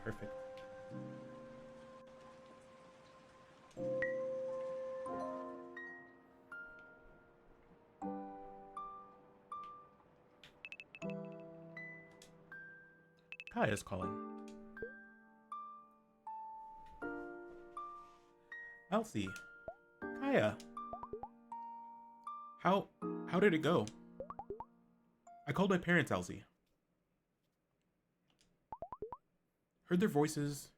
Perfect. Kaya's calling. Elsie. Kaya. How how did it go? I called my parents, Elsie. Heard their voices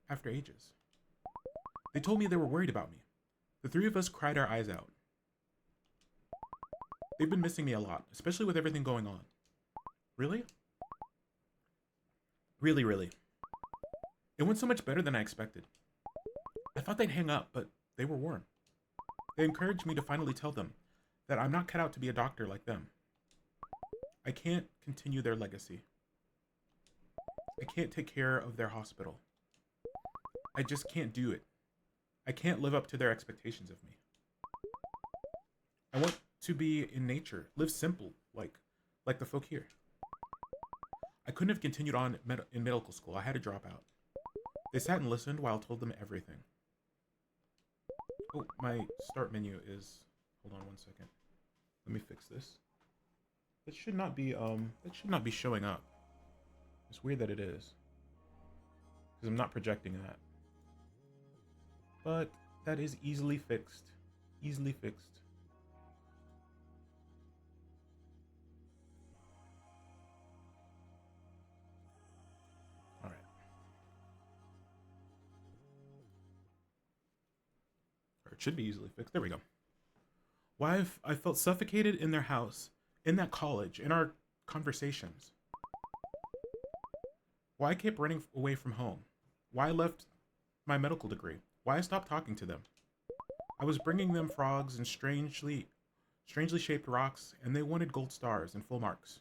after ages. They told me they were worried about me. The three of us cried our eyes out. They've been missing me a lot, especially with everything going on. Really? Really, really. It went so much better than I expected. I thought they'd hang up, but they were warm. They encouraged me to finally tell them that I'm not cut out to be a doctor like them. I can't continue their legacy. I can't take care of their hospital. I just can't do it. I can't live up to their expectations of me. I want to be in nature, live simple, like the folk here. I couldn't have continued on in medical school. I had to drop out. They sat and listened while I told them everything. Oh, my start menu is... Hold on one second. Let me fix this. That should not be showing up. It's weird that it is. Because I'm not projecting that. But that is easily fixed. Easily fixed. Alright. Or it should be easily fixed. There we go. Why I felt suffocated in their house, in that college, in our conversations. Why I kept running away from home. Why I left my medical degree. Why I stopped talking to them. I was bringing them frogs and strangely shaped rocks, and they wanted gold stars and full marks.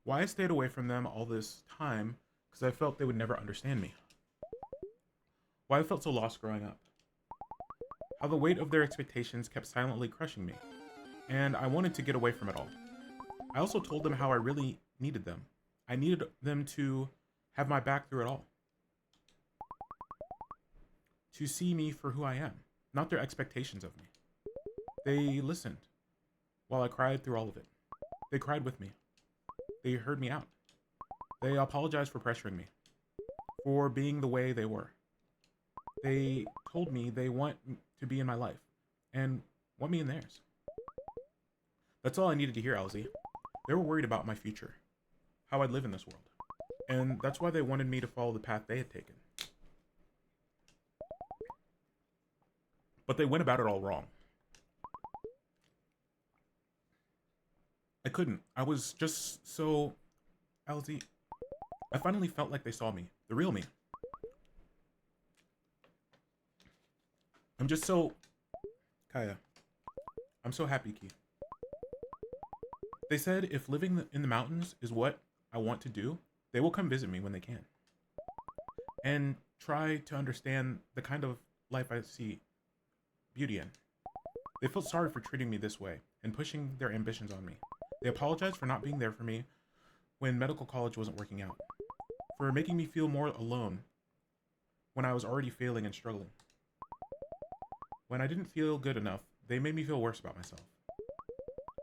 Why I stayed away from them all this time, because I felt they would never understand me. Why I felt so lost growing up. How the weight of their expectations kept silently crushing me, and I wanted to get away from it all. I also told them how I really needed them. I needed them to have my back through it all. To see me for who I am, not their expectations of me. They listened while I cried through all of it. They cried with me. They heard me out. They apologized for pressuring me, for being the way they were. They told me they want to be in my life and want me in theirs. That's all I needed to hear, Elsie. They were worried about my future, how I'd live in this world. And that's why they wanted me to follow the path they had taken. But they went about it all wrong. I couldn't. I was just so... Elsie, I finally felt like they saw me. The real me. I'm just so... Kaya. I'm so happy, Key. They said if living in the mountains is what I want to do, they will come visit me when they can. And try to understand the kind of life I see beauty in. They felt sorry for treating me this way and pushing their ambitions on me. They apologized for not being there for me when medical college wasn't working out. For making me feel more alone when I was already failing and struggling. When I didn't feel good enough, they made me feel worse about myself.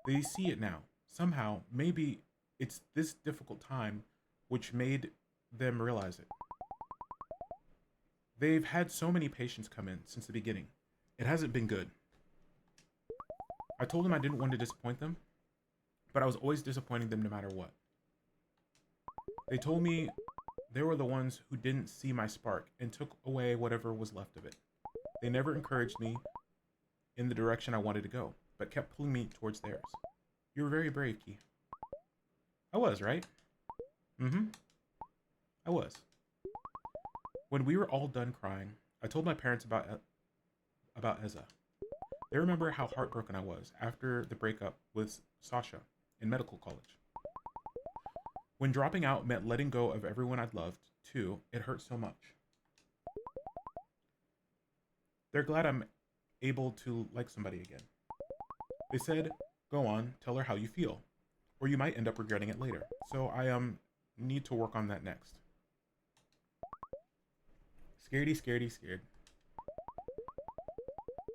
They see it now. Somehow, maybe it's this difficult time which made them realize it. They've had so many patients come in since the beginning. It hasn't been good. I told them I didn't want to disappoint them, but I was always disappointing them no matter what. They told me they were the ones who didn't see my spark and took away whatever was left of it. They never encouraged me in the direction I wanted to go, but kept pulling me towards theirs. You were very brave, Key. I was, right? Mm-hmm. I was. When we were all done crying, I told my parents about Eza. They remember how heartbroken I was after the breakup with Sasha in medical college. When dropping out meant letting go of everyone I'd loved, too, it hurt so much. They're glad I'm able to like somebody again. They said, go on, tell her how you feel, or you might end up regretting it later. So I Need to work on that next. Scaredy, scaredy, scared.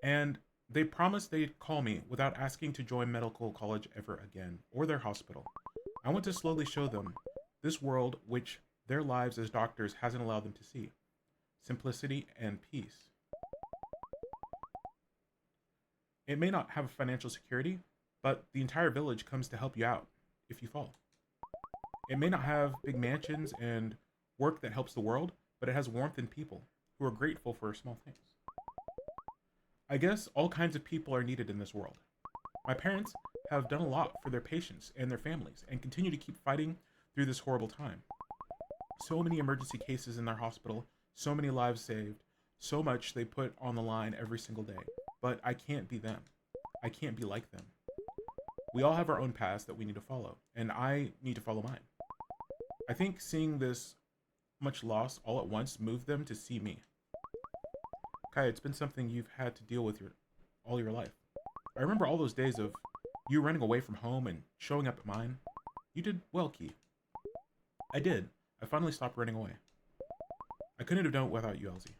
And they promised they'd call me without asking to join medical college ever again, or their hospital. I want to slowly show them this world which their lives as doctors hasn't allowed them to see. Simplicity and peace. It may not have financial security, but the entire village comes to help you out if you fall. It may not have big mansions and work that helps the world, but it has warmth and people who are grateful for small things. I guess all kinds of people are needed in this world. My parents have done a lot for their patients and their families and continue to keep fighting through this horrible time. So many emergency cases in their hospital, so many lives saved, so much they put on the line every single day. But I can't be them. I can't be like them. We all have our own paths that we need to follow, and I need to follow mine. I think seeing this much loss all at once moved them to see me. Kai, it's been something you've had to deal with all your life. I remember all those days of you running away from home and showing up at mine. You did well, Key. I did. I finally stopped running away. I couldn't have done it without you, Elsie.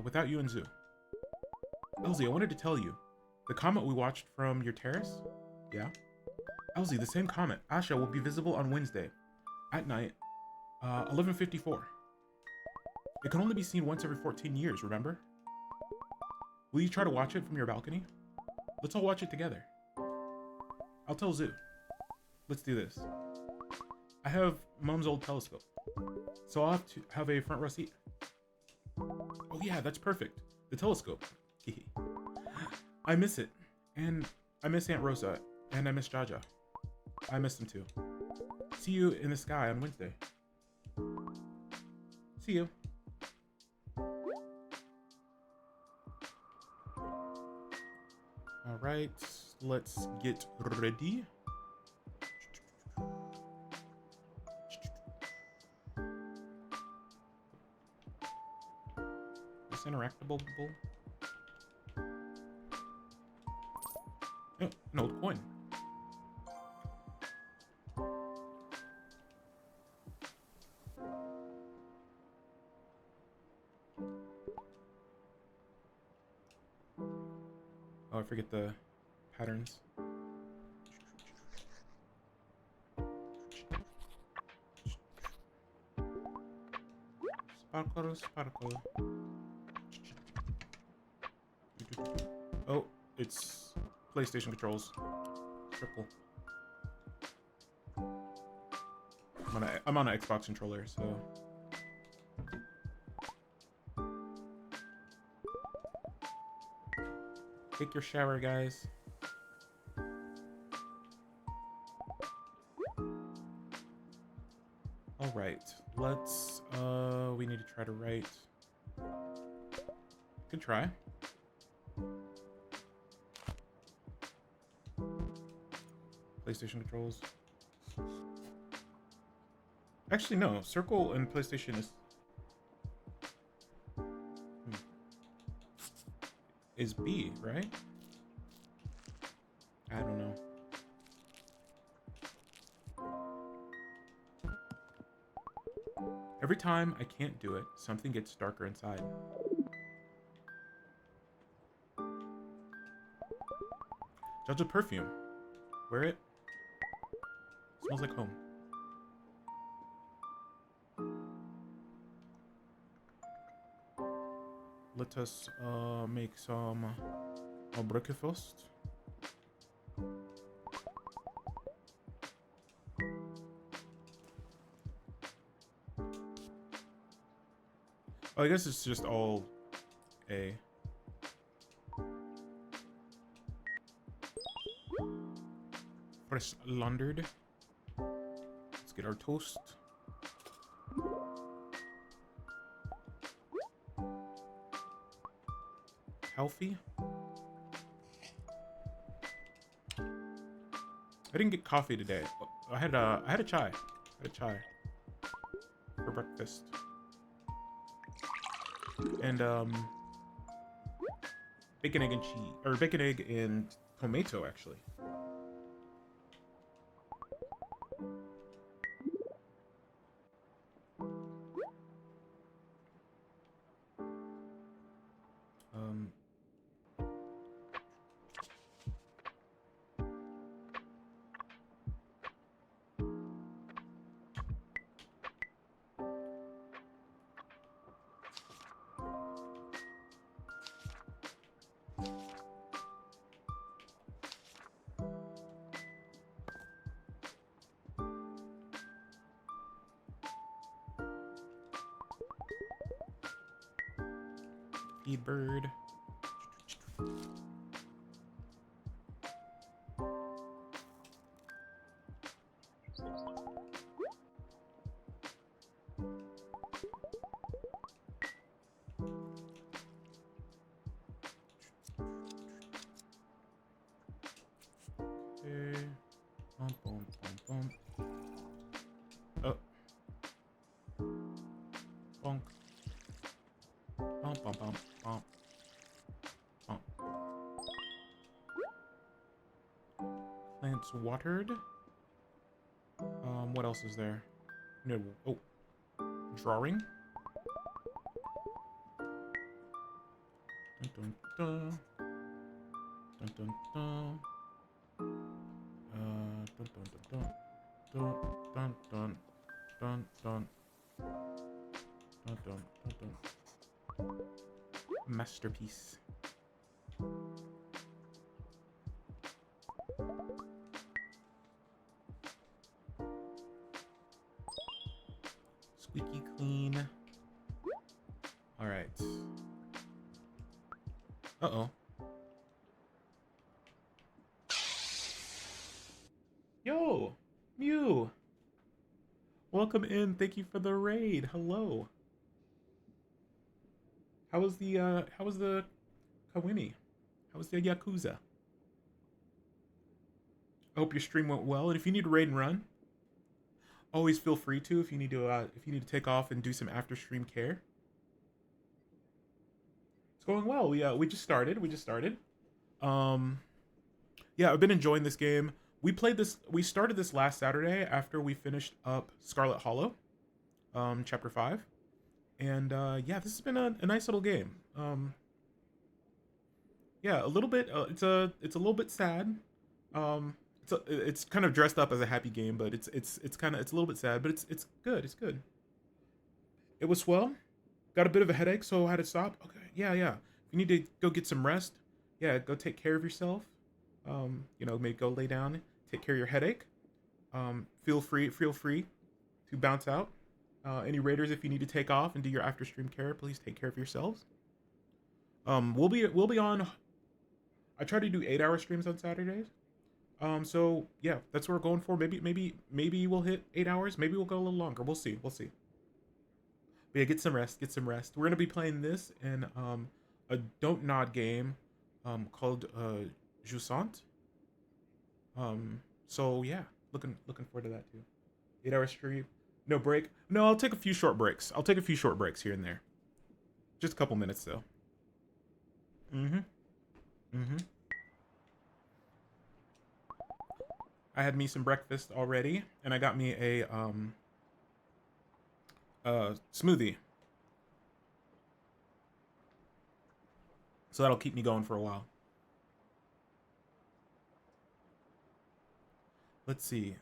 Without you and Zoo. Elsie, I wanted to tell you. The comet we watched from your terrace? Yeah? Elsie, the same comet, Asha, will be visible on Wednesday. At night. 11:54. It can only be seen once every 14 years, remember? Will you try to watch it from your balcony? Let's all watch it together. I'll tell Zoo. Let's do this. I have Mom's old telescope, so I'll have to have a front row seat. Oh yeah, that's perfect. The telescope. I miss it. And I miss Aunt Rosa. And I miss Jaja. I miss them too. See you in the sky on Wednesday. See you. Alright, let's get ready. This interactable bull. Oh, an old coin. Oh, I forget the patterns. Sparkle, sparkle. Oh, it's PlayStation controls. Triple. I'm on an Xbox controller, so. Take your shower, guys. All right, let's. We need to try to write. Good try. PlayStation controls. Actually, no. Circle and PlayStation is B, right? I don't know. Every time I can't do it, something gets darker inside. Judge of perfume. Wear it. Smells like home. Let us make some breakfast. Oh, I guess it's just all A. Fresh laundered. Let's get our toast. Healthy. I didn't get coffee today. I had a chai. I had a chai for breakfast. And bacon, egg, and cheese, or bacon, egg, and tomato, actually. Speed bird. Okay. Bum, bum, bum, bum. Oh. Bonk. Bum, bum, bum, bum. Bum. Plants watered. What else is there? No. Oh. Drawing. Dun, dun, dun. Dun, dun, dun. Dun, dun, dun, dun. Dun, dun, dun, dun. Dun, dun, dun, dun. Masterpiece. Squeaky clean. All right. Uh-oh. Yo, Mew. Welcome in. Thank you for the raid. Hello. How was the Kawini? How was the Yakuza? I hope your stream went well. And if you need to raid and run, always feel free to if you need to take off and do some after stream care. It's going well. We just started. Yeah, I've been enjoying this game. We started this last Saturday after we finished up Scarlet Hollow, chapter 5. And yeah, this has been a nice little game. Yeah, a little bit it's a little bit sad. It's kind of dressed up as a happy game, but it's a little bit sad, but it's good. It's good. It was swell. Got a bit of a headache, so I had to stop. Okay, yeah. If you need to go get some rest, yeah, go take care of yourself. Maybe go lay down, take care of your headache. Feel free to bounce out. Any raiders, if you need to take off and do your after stream care, please take care of yourselves. We'll be on. I try to do 8-hour streams on Saturdays. So yeah, that's what we're going for. Maybe we'll hit 8 hours. Maybe we'll go a little longer. We'll see. But yeah, get some rest. We're gonna be playing this in a Don't Nod game, called Jusant. So yeah, looking forward to that too. 8-hour stream, no break. No, I'll take a few short breaks. Here and there. Just a couple minutes though. Mm-hmm. I had me some breakfast already, and I got me a smoothie. So that'll keep me going for a while. Let's see.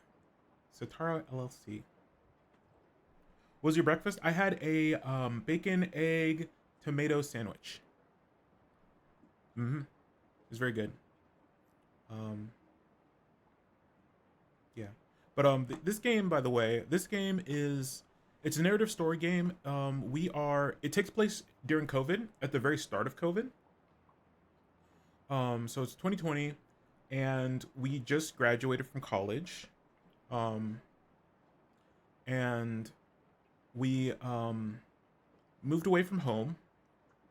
Satara LLC. What was your breakfast? I had a bacon, egg, tomato sandwich. It was very good. Yeah. But this game, by the way, it's a narrative story game. It takes place during COVID, at the very start of COVID. So it's 2020, and we just graduated from college. And we moved away from home.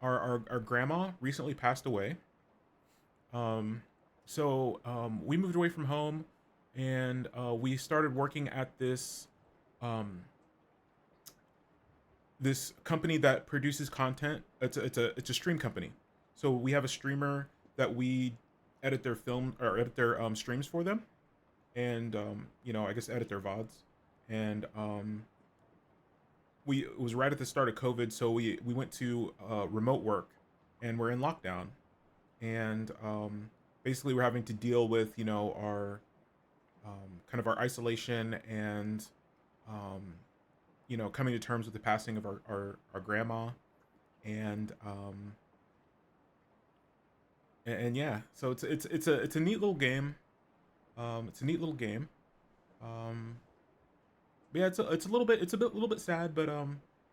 Our grandma recently passed away. So we moved away from home, and we started working at this this company that produces content. It's a stream company. So we have a streamer that we edit their streams for them, and I guess edit their VODs. And it was right at the start of COVID, so we went to remote work, and we're in lockdown, and basically we're having to deal with our kind of our isolation, and coming to terms with the passing of our grandma, and yeah, so it's a neat little game. But yeah, it's a little bit sad, but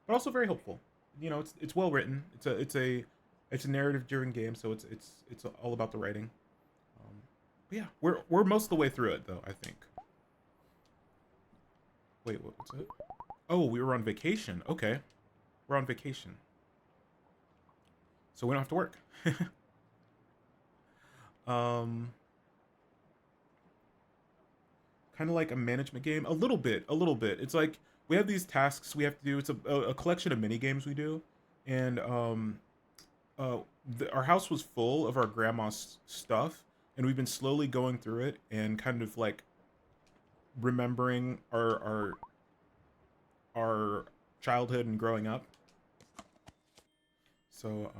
also very hopeful. It's well written. It's a It's a narrative-driven game, so it's all about the writing. But yeah, we're most of the way through it though, I think. Wait, what's it? Oh, we were on vacation. Okay, we're on vacation, so we don't have to work. um, kind of like a management game, a little bit, a little bit. It's like we have these tasks we have to do. It's a collection of mini games we do, and uh, our house was full of our grandma's stuff, and we've been slowly going through it and kind of like remembering our childhood and growing up. So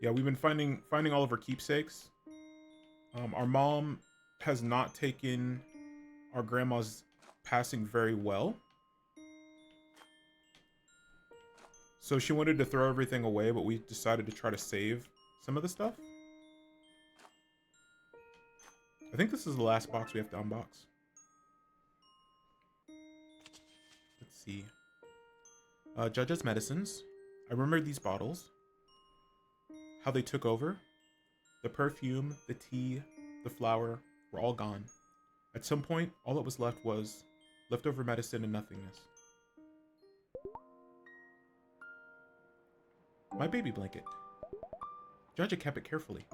yeah, we've been finding all of our keepsakes. Our mom has not taken our grandma's passing very well, so she wanted to throw everything away, but we decided to try to save some of the stuff. I think this is the last box we have to unbox. Let's see. Judge's medicines. I remember these bottles. How they took over. The perfume, the tea, the flour were all gone. At some point, all that was left was leftover medicine and nothingness. My baby blanket. Judge had kept it carefully.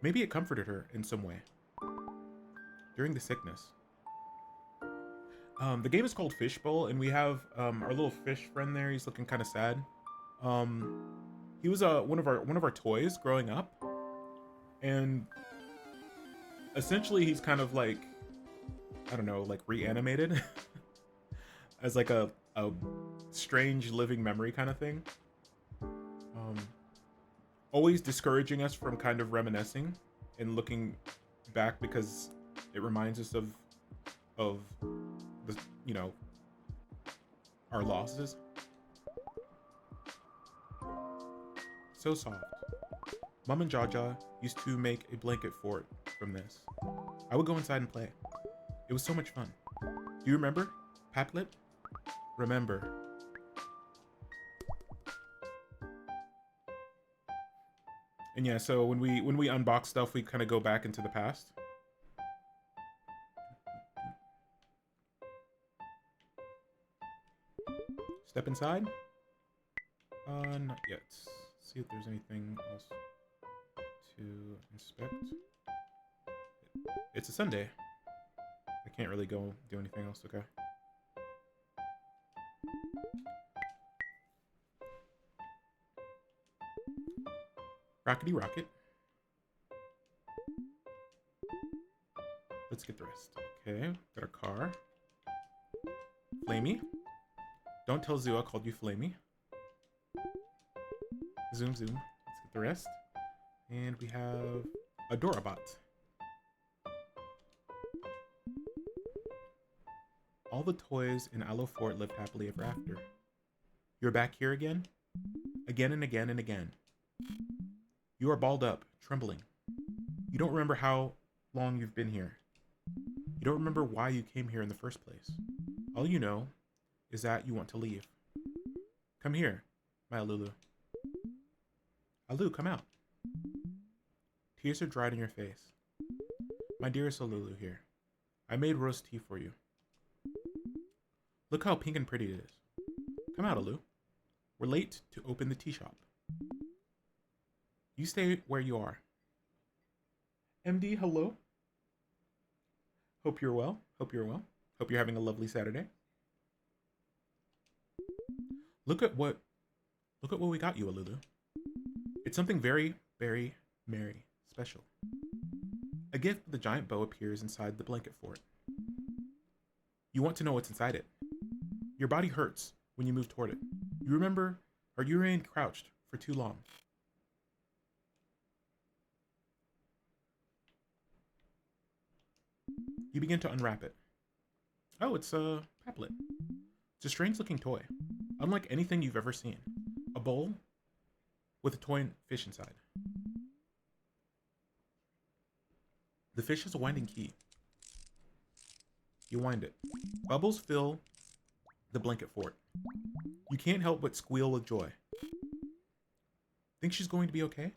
Maybe it comforted her in some way. During the sickness. The game is called Fishbowl, and we have our little fish friend there. He's looking kind of sad. He was one of our toys growing up, and essentially he's kind of like, I don't know, like reanimated as like a strange living memory kind of thing. Always discouraging us from kind of reminiscing and looking back because it reminds us of the, you know, our losses. So soft. Mom and Jaja used to make a blanket fort from this. I would go inside and play. It was so much fun. Do you remember, Paplet? Remember. And yeah, so when we unbox stuff, we kind of go back into the past. Step inside. Not yet. See if there's anything else to inspect. It's a Sunday. I can't really go do anything else, okay? Rockety rocket. Let's get the rest. Okay, got our car. Flamey. Don't tell Zoo I called you Flamey. Zoom, zoom. Let's get the rest. And we have a Dorabot. All the toys in Aloe Fort lived happily ever after. You're back here again? Again and again and again. You are balled up, trembling. You don't remember how long you've been here. You don't remember why you came here in the first place. All you know is that you want to leave. Come here, my Alulu. Alu, come out. Tears are dried in your face. My dearest Alulu here. I made roast tea for you. Look how pink and pretty it is. Come out, Alu. We're late to open the tea shop. You stay where you are. MD, hello. Hope you're well. Hope you're well. Hope you're having a lovely Saturday. Look at what we got you, Alulu. It's something very, very merry, special. A gift with a giant bow appears inside the blanket fort. You want to know what's inside it. Your body hurts when you move toward it. You remember, or you remained crouched for too long. You begin to unwrap it. Oh, it's a Paplet. It's a strange looking toy, unlike anything you've ever seen. A bowl with a toy fish inside. The fish has a winding key. You wind it. Bubbles fill the blanket fort. You can't help but squeal with joy. Think she's going to be okay?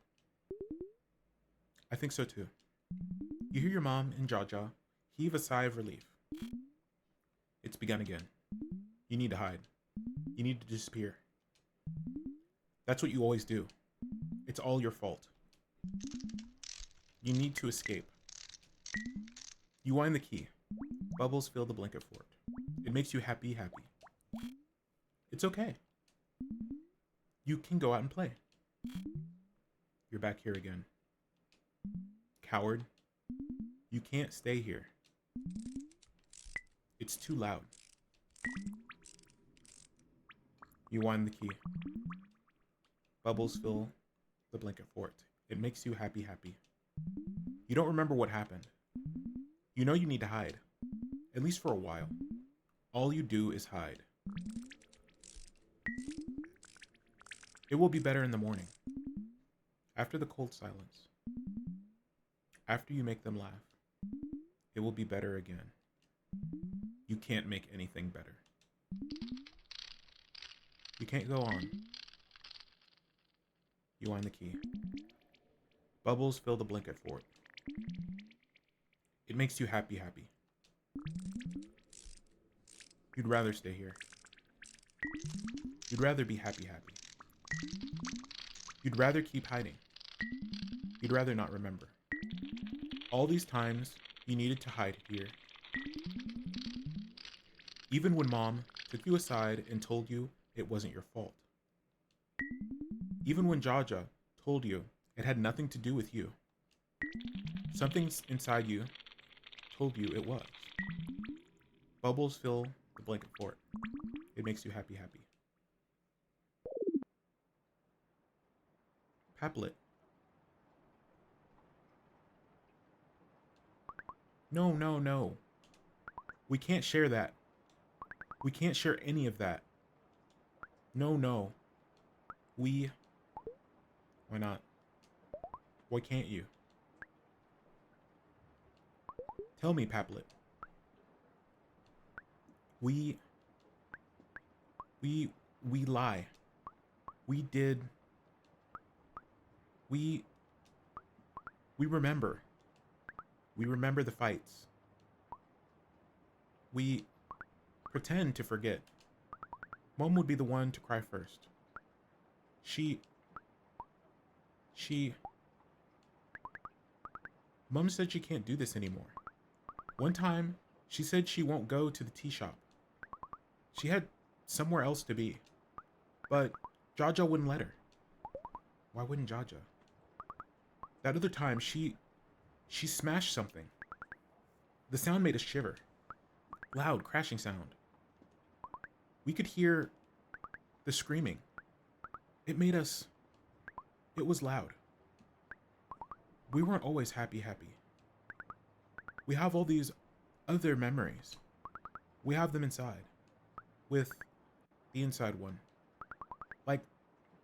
I think so too. You hear your mom and Jaja heave a sigh of relief. It's begun again. You need to hide. You need to disappear. That's what you always do. It's all your fault. You need to escape. You wind the key. Bubbles fill the blanket fort. It makes you happy. It's okay. You can go out and play. You're back here again. Coward. You can't stay here. It's too loud. You wind the key. Bubbles fill the blanket fort. It makes you happy. You don't remember what happened. You know you need to hide. At least for a while. All you do is hide. It will be better in the morning. After the cold silence. After you make them laugh. It will be better again. You can't make anything better. You can't go on. You wind the key. Bubbles fill the blanket fort. It makes you happy. You'd rather stay here. You'd rather be happy. You'd rather keep hiding. You'd rather not remember. All these times you needed to hide here. Even when Mom took you aside and told you it wasn't your fault. Even when Jaja told you it had nothing to do with you. Something inside you told you it was. Bubbles fill the blanket fort. It makes you happy. Paplet. No. We can't share that. We can't share any of that. No. Why not? Why can't you? Tell me, Paplet. We lie. We remember. We remember the fights. We pretend to forget. Mom would be the one to cry first. Mom said she can't do this anymore. One time, she said she won't go to the tea shop. She had somewhere else to be. But Jaja wouldn't let her. Why wouldn't Jaja? That other time, she smashed something. The sound made us shiver. Loud, crashing sound. We could hear the screaming. It was loud. We weren't always happy. We have all these other memories. We have them inside. With the inside one. Like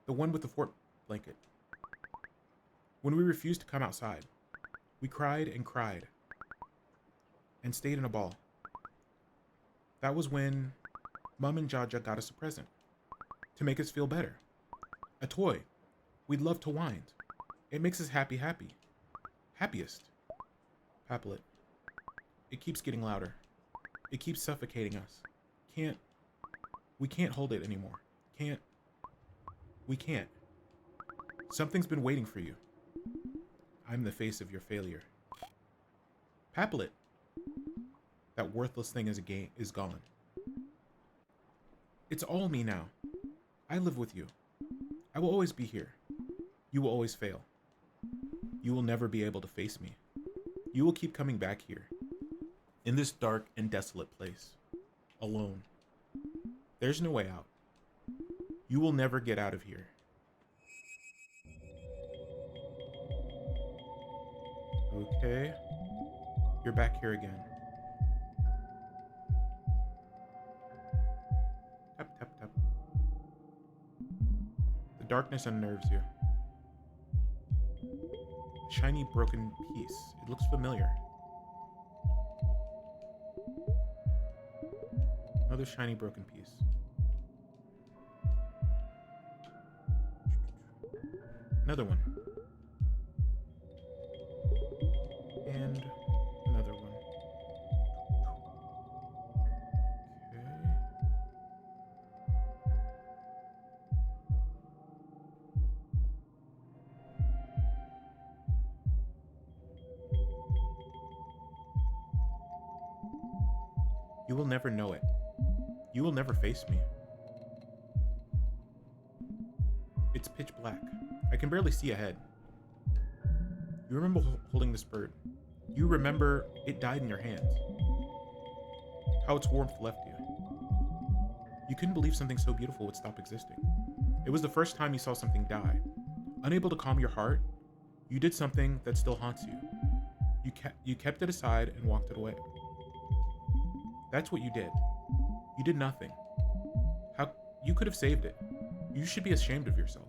the one with the fort blanket. When we refused to come outside, we cried and stayed in a ball. That was when Mom and Jaja got us a present to make us feel better. A toy. We'd love to wind. It makes us happy. Happiest. Paplet. It keeps getting louder. It keeps suffocating us. We can't hold it anymore. We can't. Something's been waiting for you. I'm the face of your failure. Paplet. That worthless thing is gone. It's all me now. I live with you. I will always be here. You will always fail. You will never be able to face me. You will keep coming back here. In this dark and desolate place. Alone. There's no way out. You will never get out of here. Okay. You're back here again. Tap. The darkness unnerves you. A shiny broken piece. It looks familiar. No, Another shiny broken piece. Another one. And another one. Okay. You will never know it. You will never face me. It's pitch black. I can barely see ahead. You remember holding this bird. You remember it died in your hands. How its warmth left you. You couldn't believe something so beautiful would stop existing. It was the first time you saw something die. Unable to calm your heart, you did something that still haunts you. You kept it aside and walked it away. That's what you did. You did nothing. How you could have saved it. You should be ashamed of yourself.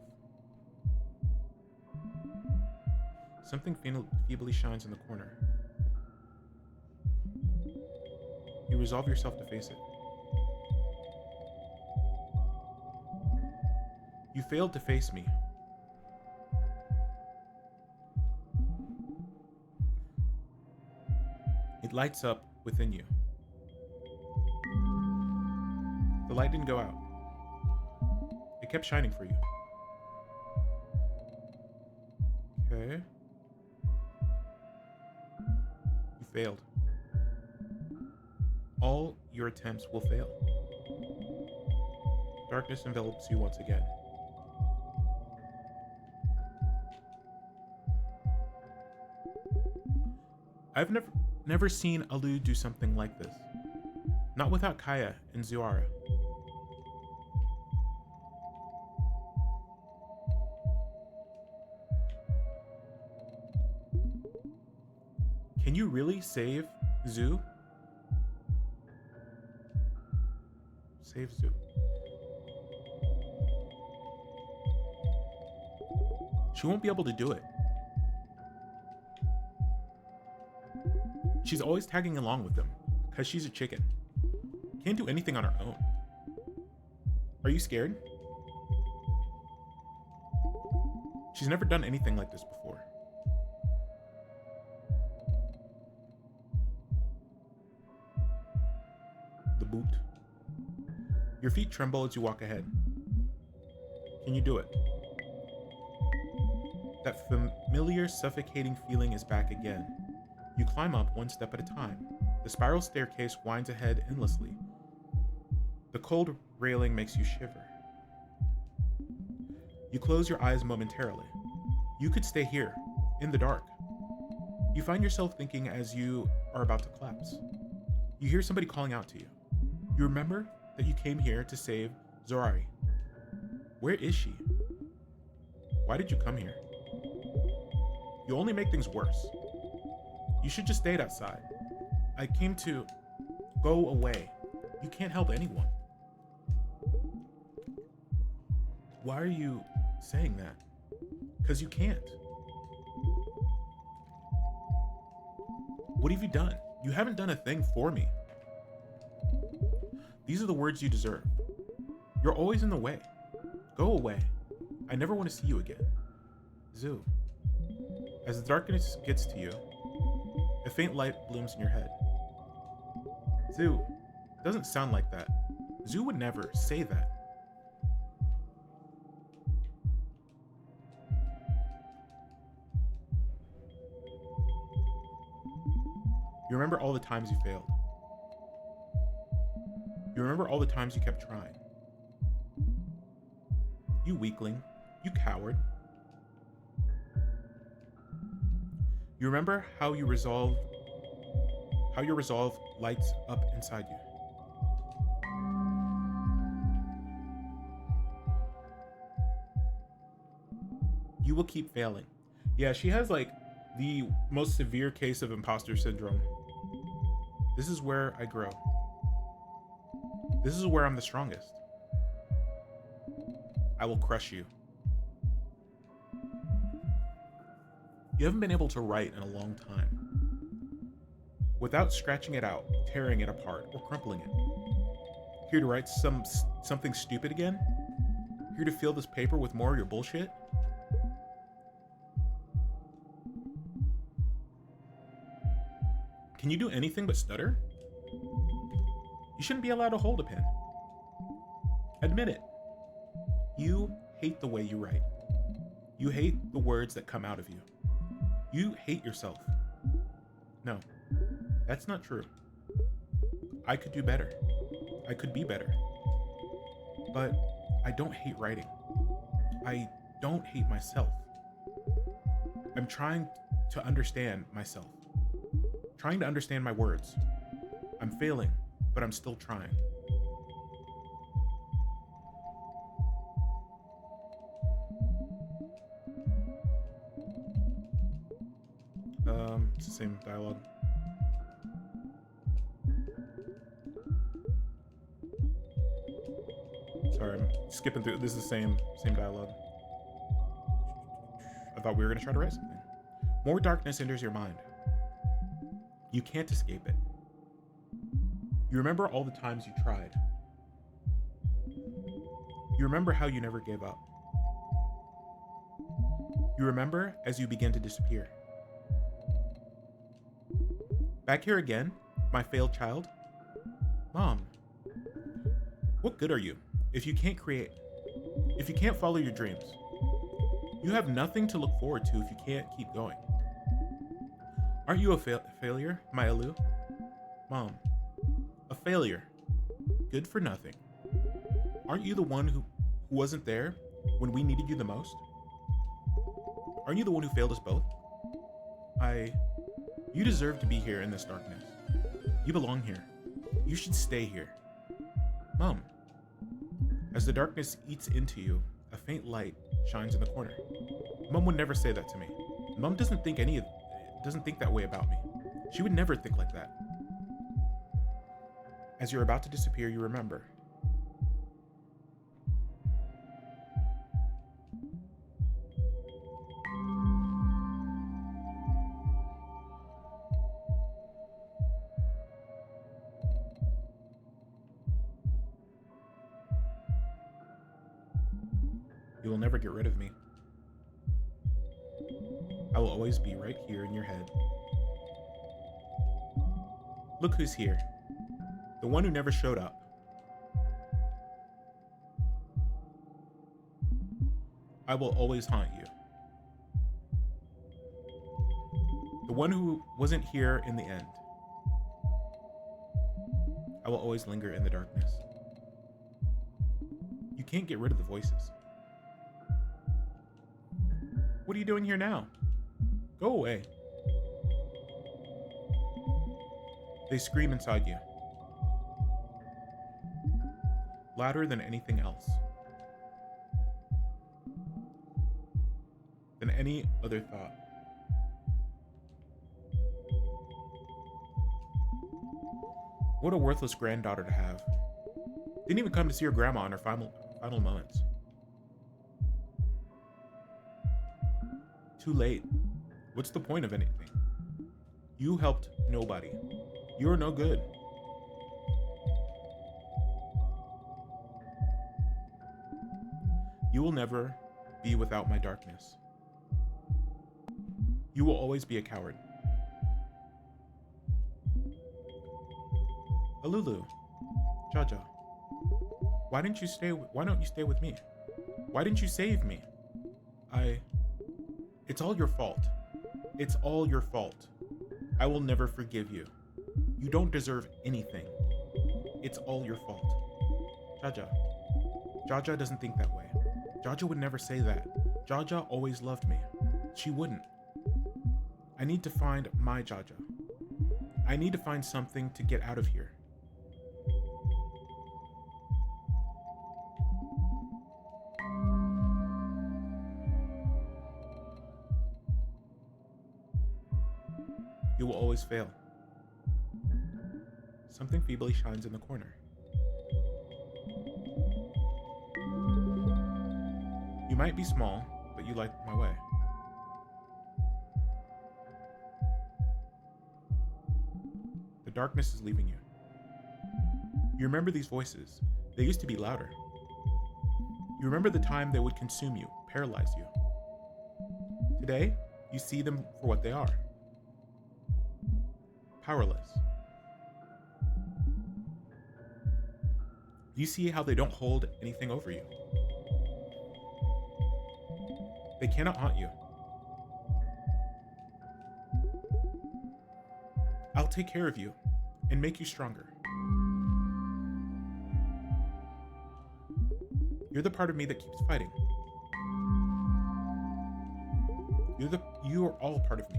Something feebly shines in the corner. You resolve yourself to face it. You failed to face me. It lights up within you. The light didn't go out. It kept shining for you. Okay. You failed. All your attempts will fail. Darkness envelops you once again. I've never seen Alu do something like this. Not without Kaya and Zuara. Can you really save Zu? Save Zu. She won't be able to do it. She's always tagging along with them, because she's a chicken. Can't do anything on her own. Are you scared? She's never done anything like this before. The boot. Your feet tremble as you walk ahead. Can you do it? That familiar, suffocating feeling is back again. You climb up one step at a time. The spiral staircase winds ahead endlessly. The cold railing makes you shiver. You close your eyes momentarily. You could stay here, in the dark. You find yourself thinking as you are about to collapse. You hear somebody calling out to you. You remember that you came here to save Zorari. Where is she? Why did you come here? You only make things worse. You should just stayed outside. I came to go away. You can't help anyone. Why are you saying that? Because you can't. What have you done? You haven't done a thing for me. These are the words you deserve. You're always in the way. Go away. I never want to see you again. Zu. As the darkness gets to you, a faint light blooms in your head. Zu, it doesn't sound like that. Zu would never say that. You remember all the times you failed. You remember all the times you kept trying. You weakling. You coward. You remember how your resolve lights up inside you. You will keep failing. Yeah, she has like the most severe case of imposter syndrome. This is where I grow. This is where I'm the strongest. I will crush you. You haven't been able to write in a long time. Without scratching it out, tearing it apart, or crumpling it. Here to write something stupid again? Here to fill this paper with more of your bullshit? Can you do anything but stutter? You shouldn't be allowed to hold a pen. Admit it. You hate the way you write. You hate the words that come out of you. You hate yourself. No, that's not true. I could do better. I could be better. But I don't hate writing. I don't hate myself. I'm trying to understand myself. Trying to understand my words. I'm failing, but I'm still trying. It's the same dialogue. Sorry, I'm skipping through. This is the same dialogue. I thought we were gonna try to write something. More darkness enters your mind. You can't escape it. You remember all the times you tried. You remember how you never gave up. You remember as you begin to disappear. Back here again, my failed child? Mom, what good are you if you can't create? If you can't follow your dreams? You have nothing to look forward to if you can't keep going. Aren't you a failure, my Alu? Mom, a failure. Good for nothing. Aren't you the one who wasn't there when we needed you the most? Aren't you the one who failed us both? You deserve to be here in this darkness. You belong here. You should stay here. Mom. As the darkness eats into you, a faint light shines in the corner. Mom would never say that to me. Mom doesn't think that way about me. She would never think like that. As you're about to disappear, you remember. You will never get rid of me. I will always be right here in your head. Look who's here. The one who never showed up. I will always haunt you. The one who wasn't here in the end. I will always linger in the darkness. You can't get rid of the voices. What are you doing here now? Go away. They scream inside you. Louder than anything else. Than any other thought. What a worthless granddaughter to have. Didn't even come to see her grandma in her final moments. Too late. What's the point of anything? You helped nobody. You're no good. You will never be without my darkness. You will always be a coward. Alulu, Jaja, why don't you stay with me? Why didn't you save me? It's all your fault. It's all your fault. I will never forgive you. You don't deserve anything. It's all your fault. Jaja. Jaja doesn't think that way. Jaja would never say that. Jaja always loved me. She wouldn't. I need to find my Jaja. I need to find something to get out of here. You will always fail. Something feebly shines in the corner. You might be small, but you like my way. The darkness is leaving you. You remember these voices. They used to be louder. You remember the time they would consume you, paralyze you. Today, you see them for what they are. Powerless. You see how they don't hold anything over you. They cannot haunt you. I'll take care of you and make you stronger. You're the part of me that keeps fighting. You are all part of me.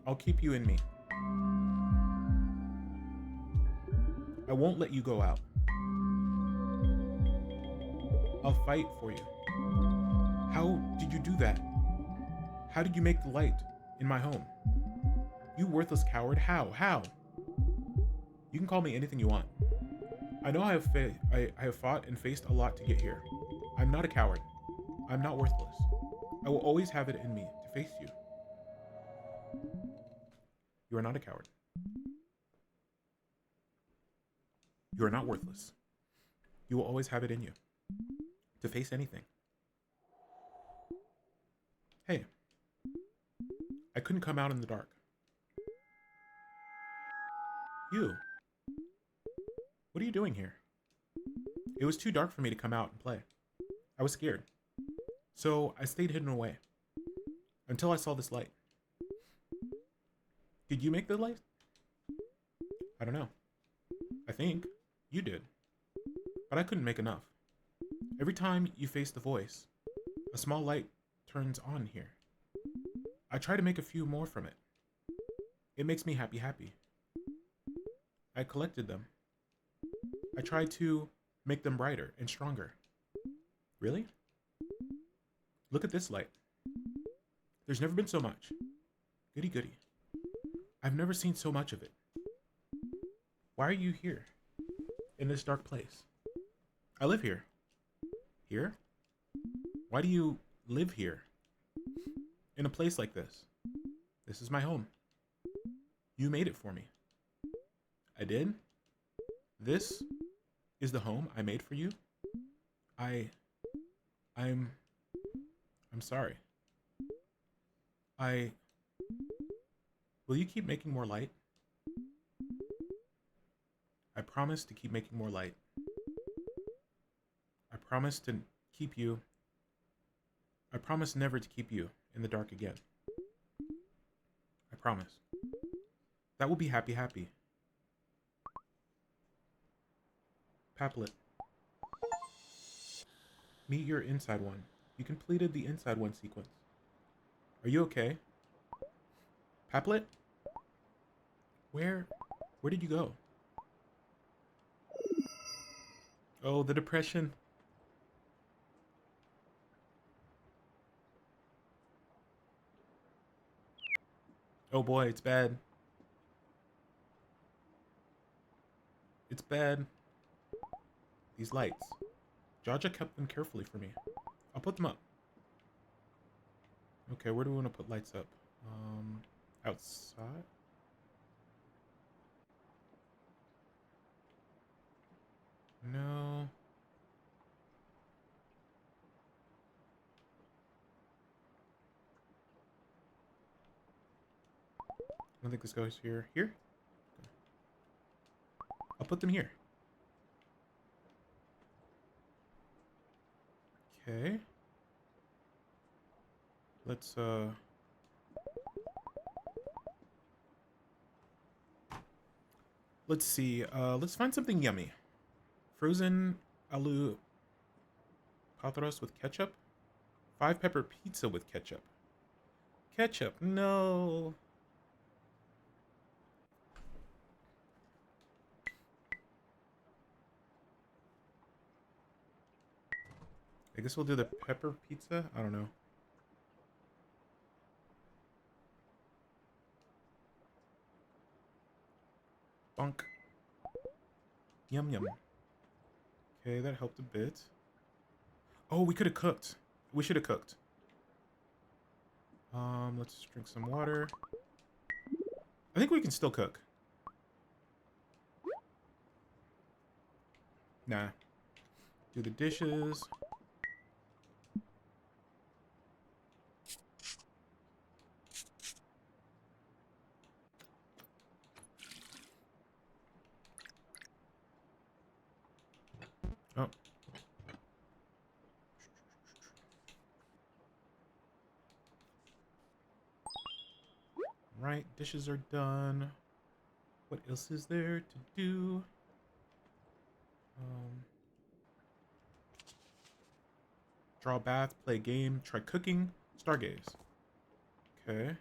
I'll keep you in me. I won't let you go out. I'll fight for you. How did you do that? How did you make the light in my home? You worthless coward. How? You can call me anything you want. I know I have fought and faced a lot to get here. I'm not a coward. I'm not worthless. I will always have it in me to face you. You are not a coward. You are not worthless. You will always have it in you to face anything. Hey, I couldn't come out in the dark. You, what are you doing here? It was too dark for me to come out and play. I was scared. So I stayed hidden away until I saw this light. Did you make the light? I don't know. I think you did. But I couldn't make enough. Every time you face the voice, a small light turns on here. I try to make a few more from it. It makes me happy. I collected them. I tried to make them brighter and stronger. Really? Look at this light. There's never been so much. Goody. I've never seen so much of it. Why are you here? In this dark place? I live here. Here? Why do you live here? In a place like this? This is my home. You made it for me. I did? This is the home I made for you? I'm sorry. Will you keep making more light? I promise to keep making more light. I promise never to keep you in the dark again. I promise. That will be happy. Paplet. Meet your inside one. You completed the inside one sequence. Are you okay? Paplet? Where did you go? Oh, the depression. Oh boy, it's bad. It's bad. These lights. Jaja kept them carefully for me. I'll put them up. Okay, where do we want to put lights up? Outside? No. I don't think this goes here. Here? I'll put them here. Okay. Let's see. Let's find something yummy. Frozen aloo patros with ketchup. 5-pepper pizza with ketchup. Ketchup, no. I guess we'll do the pepper pizza. I don't know. Bonk. Yum. Okay, that helped a bit. Oh, we could have cooked. We should have cooked. Let's drink some water. I think we can still cook. Nah. Do the dishes. Oh. Right, dishes are done. What else is there to do? Draw a bath, play a game, try cooking, stargaze. Okay.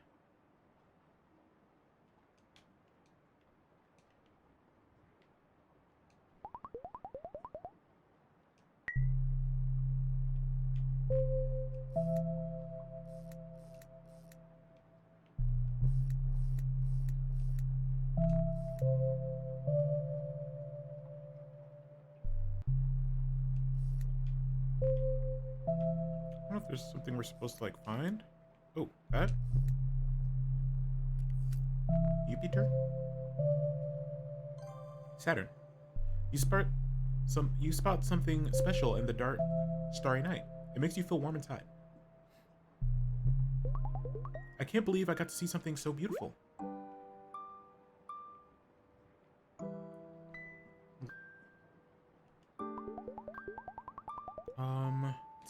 I don't know if there's something we're supposed to like find. Oh, that? Jupiter? Saturn. You spot something special in the dark, starry night. It makes you feel warm inside. I can't believe I got to see something so beautiful.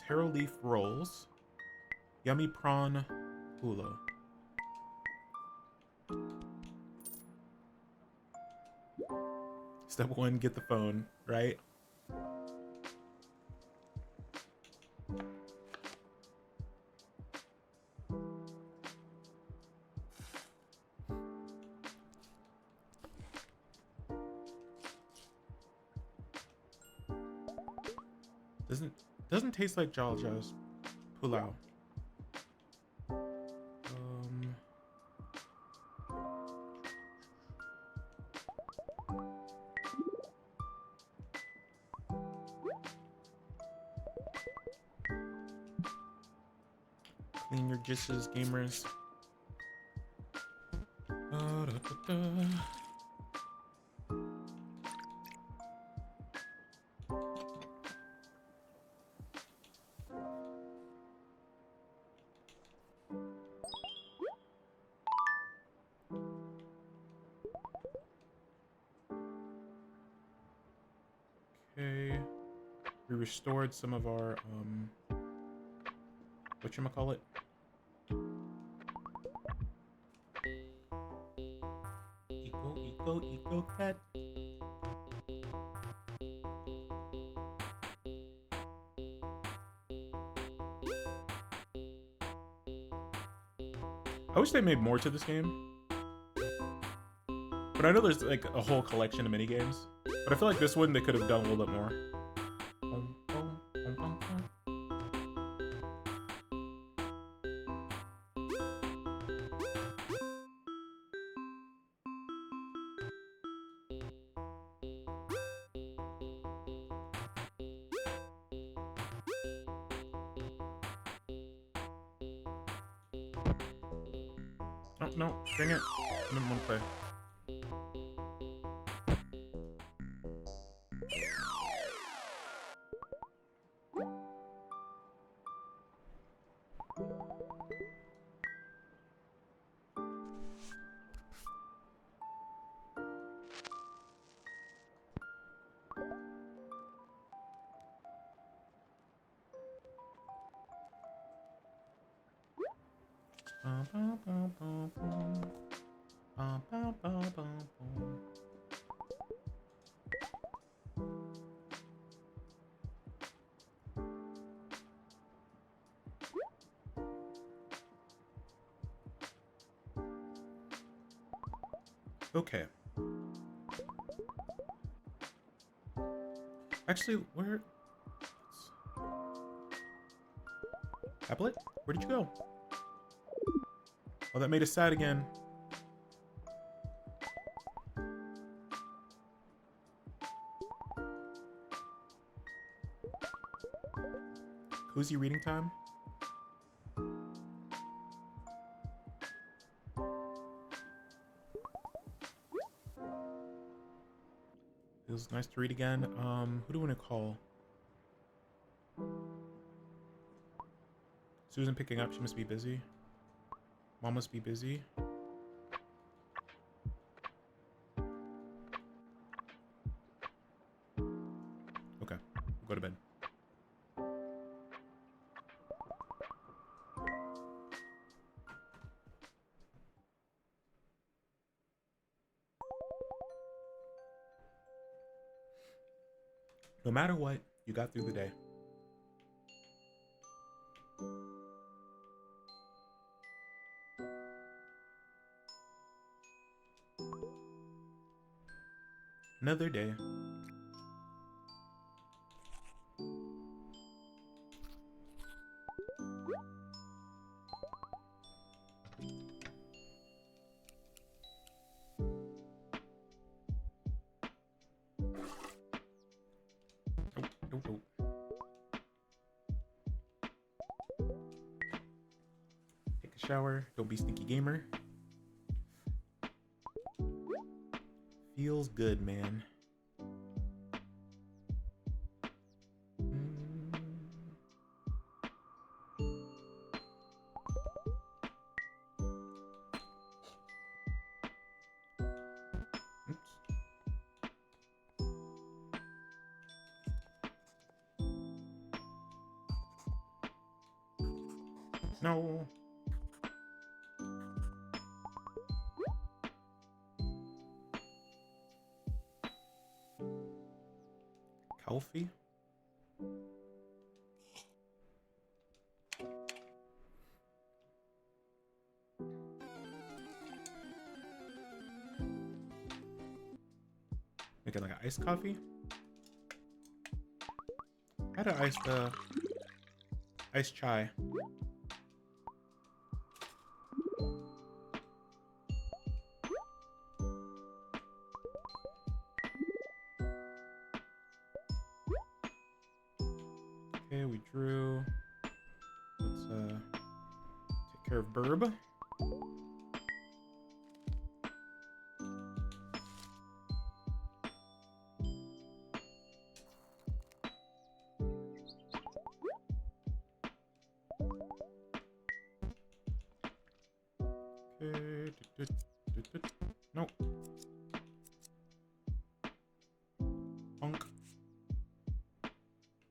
Taro leaf rolls. Yummy prawn hulo. Step 1, get the phone, right? Doesn't taste like Jalja's pulao. Clean your dishes, gamers. Okay. We restored some of our, whatchamacallit? Eco cat. I wish they made more to this game. But I know there's like a whole collection of minigames. But I feel like this one they could have done a little bit more. Oh, no, dang it. I didn't want to play. Okay. Actually, where... Applet? Where did you go? Oh, that made us sad again. Cozy reading time? It was nice to read again. Who do we want to call? Susan picking up. She must be busy. Mom must be busy. Okay, we'll go to bed. No matter what, you got through the day. Another day. Nope. Take a shower. Don't be stinky gamer. Feels good, man. No. Healthy. Making like an iced coffee. I had an iced chai. Okay, we drew. Let's take care of Burb. Nope. Bonk.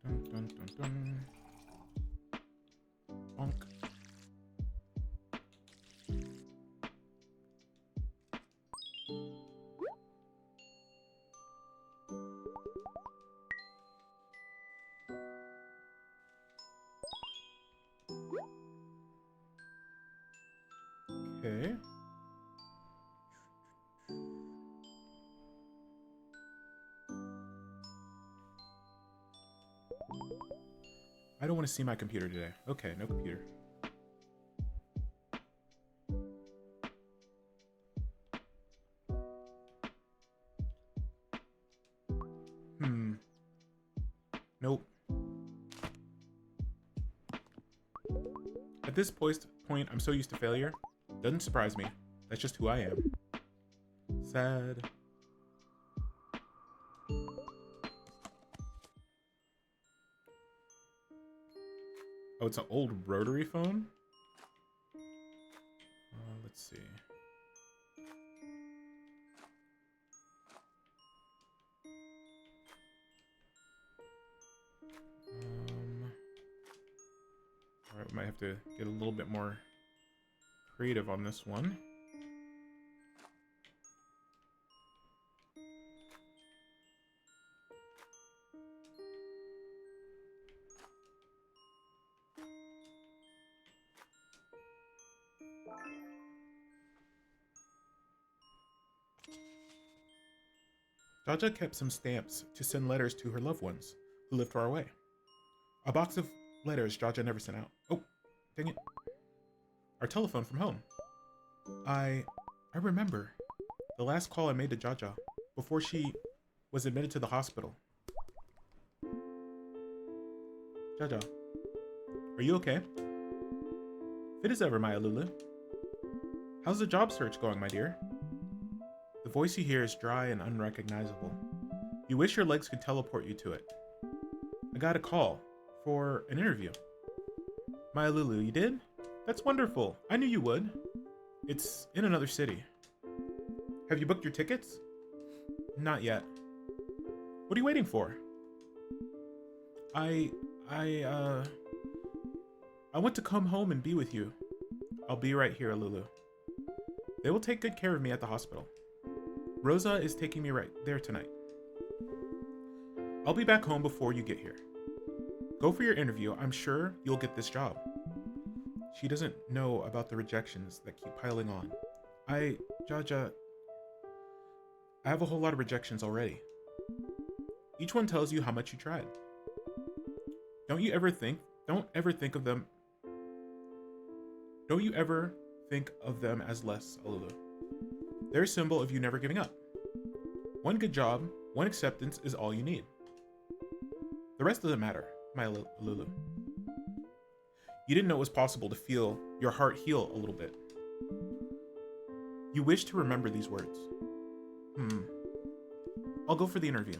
Dun dun dun dun. Bonk. Okay. I don't want to see my computer today. Okay, no computer. Nope. At this point, I'm so used to failure. Doesn't surprise me. That's just who I am. Sad. Oh, it's an old rotary phone? Let's see. Alright, we might have to get a little bit more creative on this one. Jaja kept some stamps to send letters to her loved ones who lived far away. A box of letters Jaja never sent out. Oh, dang it. Our telephone from home. I remember the last call I made to Jaja before she was admitted to the hospital. Jaja, are you okay? Fit as ever, Maya Lulu. How's the job search going, my dear? The voice you hear is dry and unrecognizable. You wish your legs could teleport you to it. I got a call for an interview. My Lulu, you did? That's wonderful. I knew you would. It's in another city. Have you booked your tickets? Not yet. What are you waiting for? I want to come home and be with you. I'll be right here, Lulu. They will take good care of me at the hospital. Rosa is taking me right there tonight. I'll be back home before you get here. Go for your interview. I'm sure you'll get this job. She doesn't know about the rejections that keep piling on. Jaja, I have a whole lot of rejections already. Each one tells you how much you tried. Don't you ever think of them as less, Alulu. They're a symbol of you never giving up. One good job, one acceptance is all you need. The rest doesn't matter, my Alulu. You didn't know it was possible to feel your heart heal a little bit. You wish to remember these words. I'll go for the interview.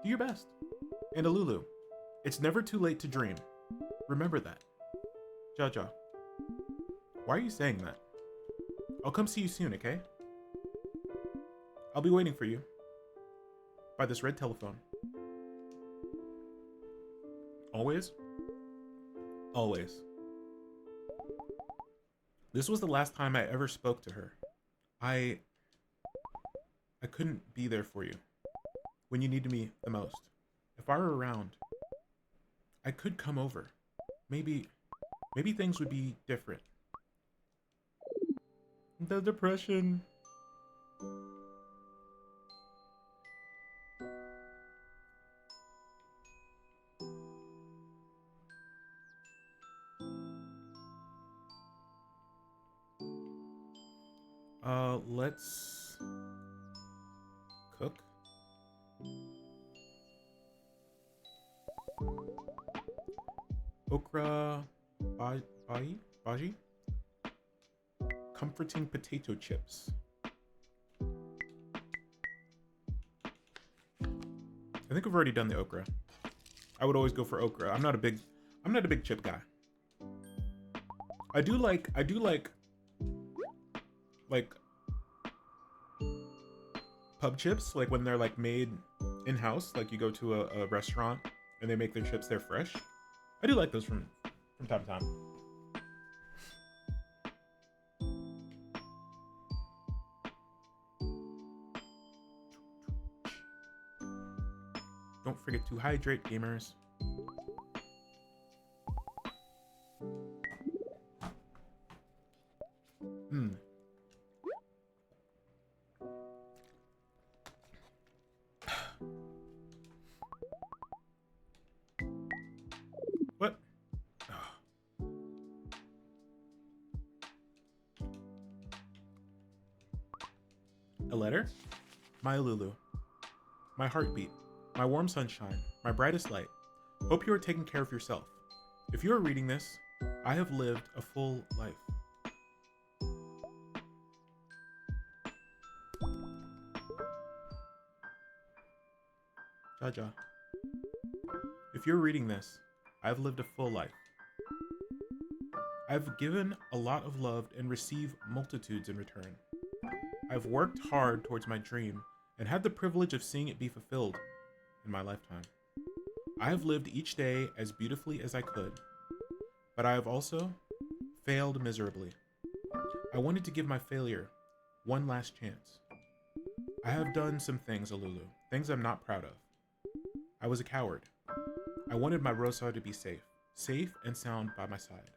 Do your best. And Alulu, it's never too late to dream. Remember that. Jaja. Why are you saying that? I'll come see you soon, okay? I'll be waiting for you. By this red telephone. Always? Always. This was the last time I ever spoke to her. I couldn't be there for you when you needed me the most. If I were around, I could come over. Maybe things would be different. The depression. Let's cook. Okra bhaji? Comforting potato chips. I think we've already done the okra. I would always go for okra. I'm not a big chip guy. I do like pub chips, like when they're like made in-house, like you go to a restaurant and they make their chips there fresh. I do like those from time to time. Don't forget to hydrate, gamers. What? A letter? My Lulu. My heartbeat. My warm sunshine. My brightest light. Hope you are taking care of yourself. If you are reading this, I have lived a full life. Jaja. If you're reading this, I've lived a full life. I've given a lot of love and received multitudes in return. I've worked hard towards my dream and had the privilege of seeing it be fulfilled in my lifetime. I have lived each day as beautifully as I could, but I have also failed miserably. I wanted to give my failure one last chance. I have done some things, Alulu, things I'm not proud of. I was a coward. I wanted my Rosa to be safe and sound by my side.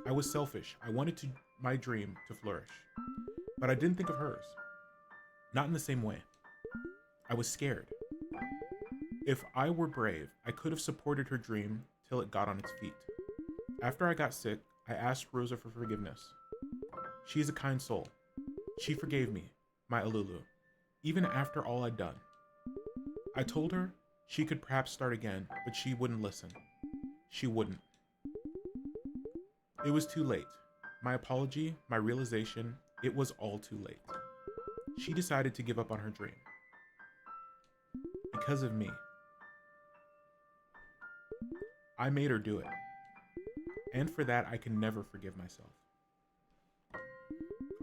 I was selfish. I wanted my dream to flourish. But I didn't think of hers. Not in the same way. I was scared. If I were brave, I could have supported her dream till it got on its feet. After I got sick, I asked Rosa for forgiveness. She is a kind soul. She forgave me, my Alulu, even after all I'd done. I told her she could perhaps start again, but she wouldn't listen. She wouldn't. It was too late. My apology, my realization, it was all too late. She decided to give up on her dream. because of me. I made her do it. And for that, I can never forgive myself.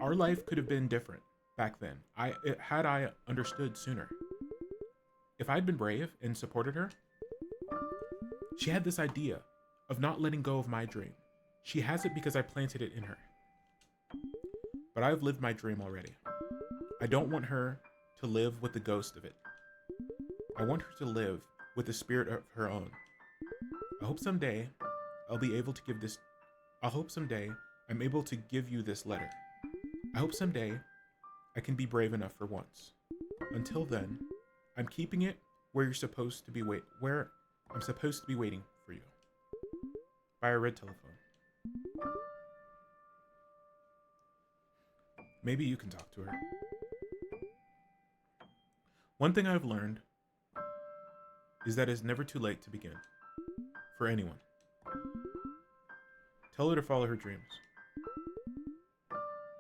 Our life could have been different back then. Had I understood sooner. If I'd been brave and supported her, she had this idea of not letting go of my dream. She has it because I planted it in her. But I've lived my dream already. I don't want her to live with the ghost of it. I want her to live with the spirit of her own. I hope someday I'm able to give you this letter. I hope someday I can be brave enough for once. Until then, I'm keeping it where I'm supposed to be waiting for you. By a red telephone. Maybe you can talk to her. One thing I've learned is that it's never too late to begin. For anyone. Tell her to follow her dreams.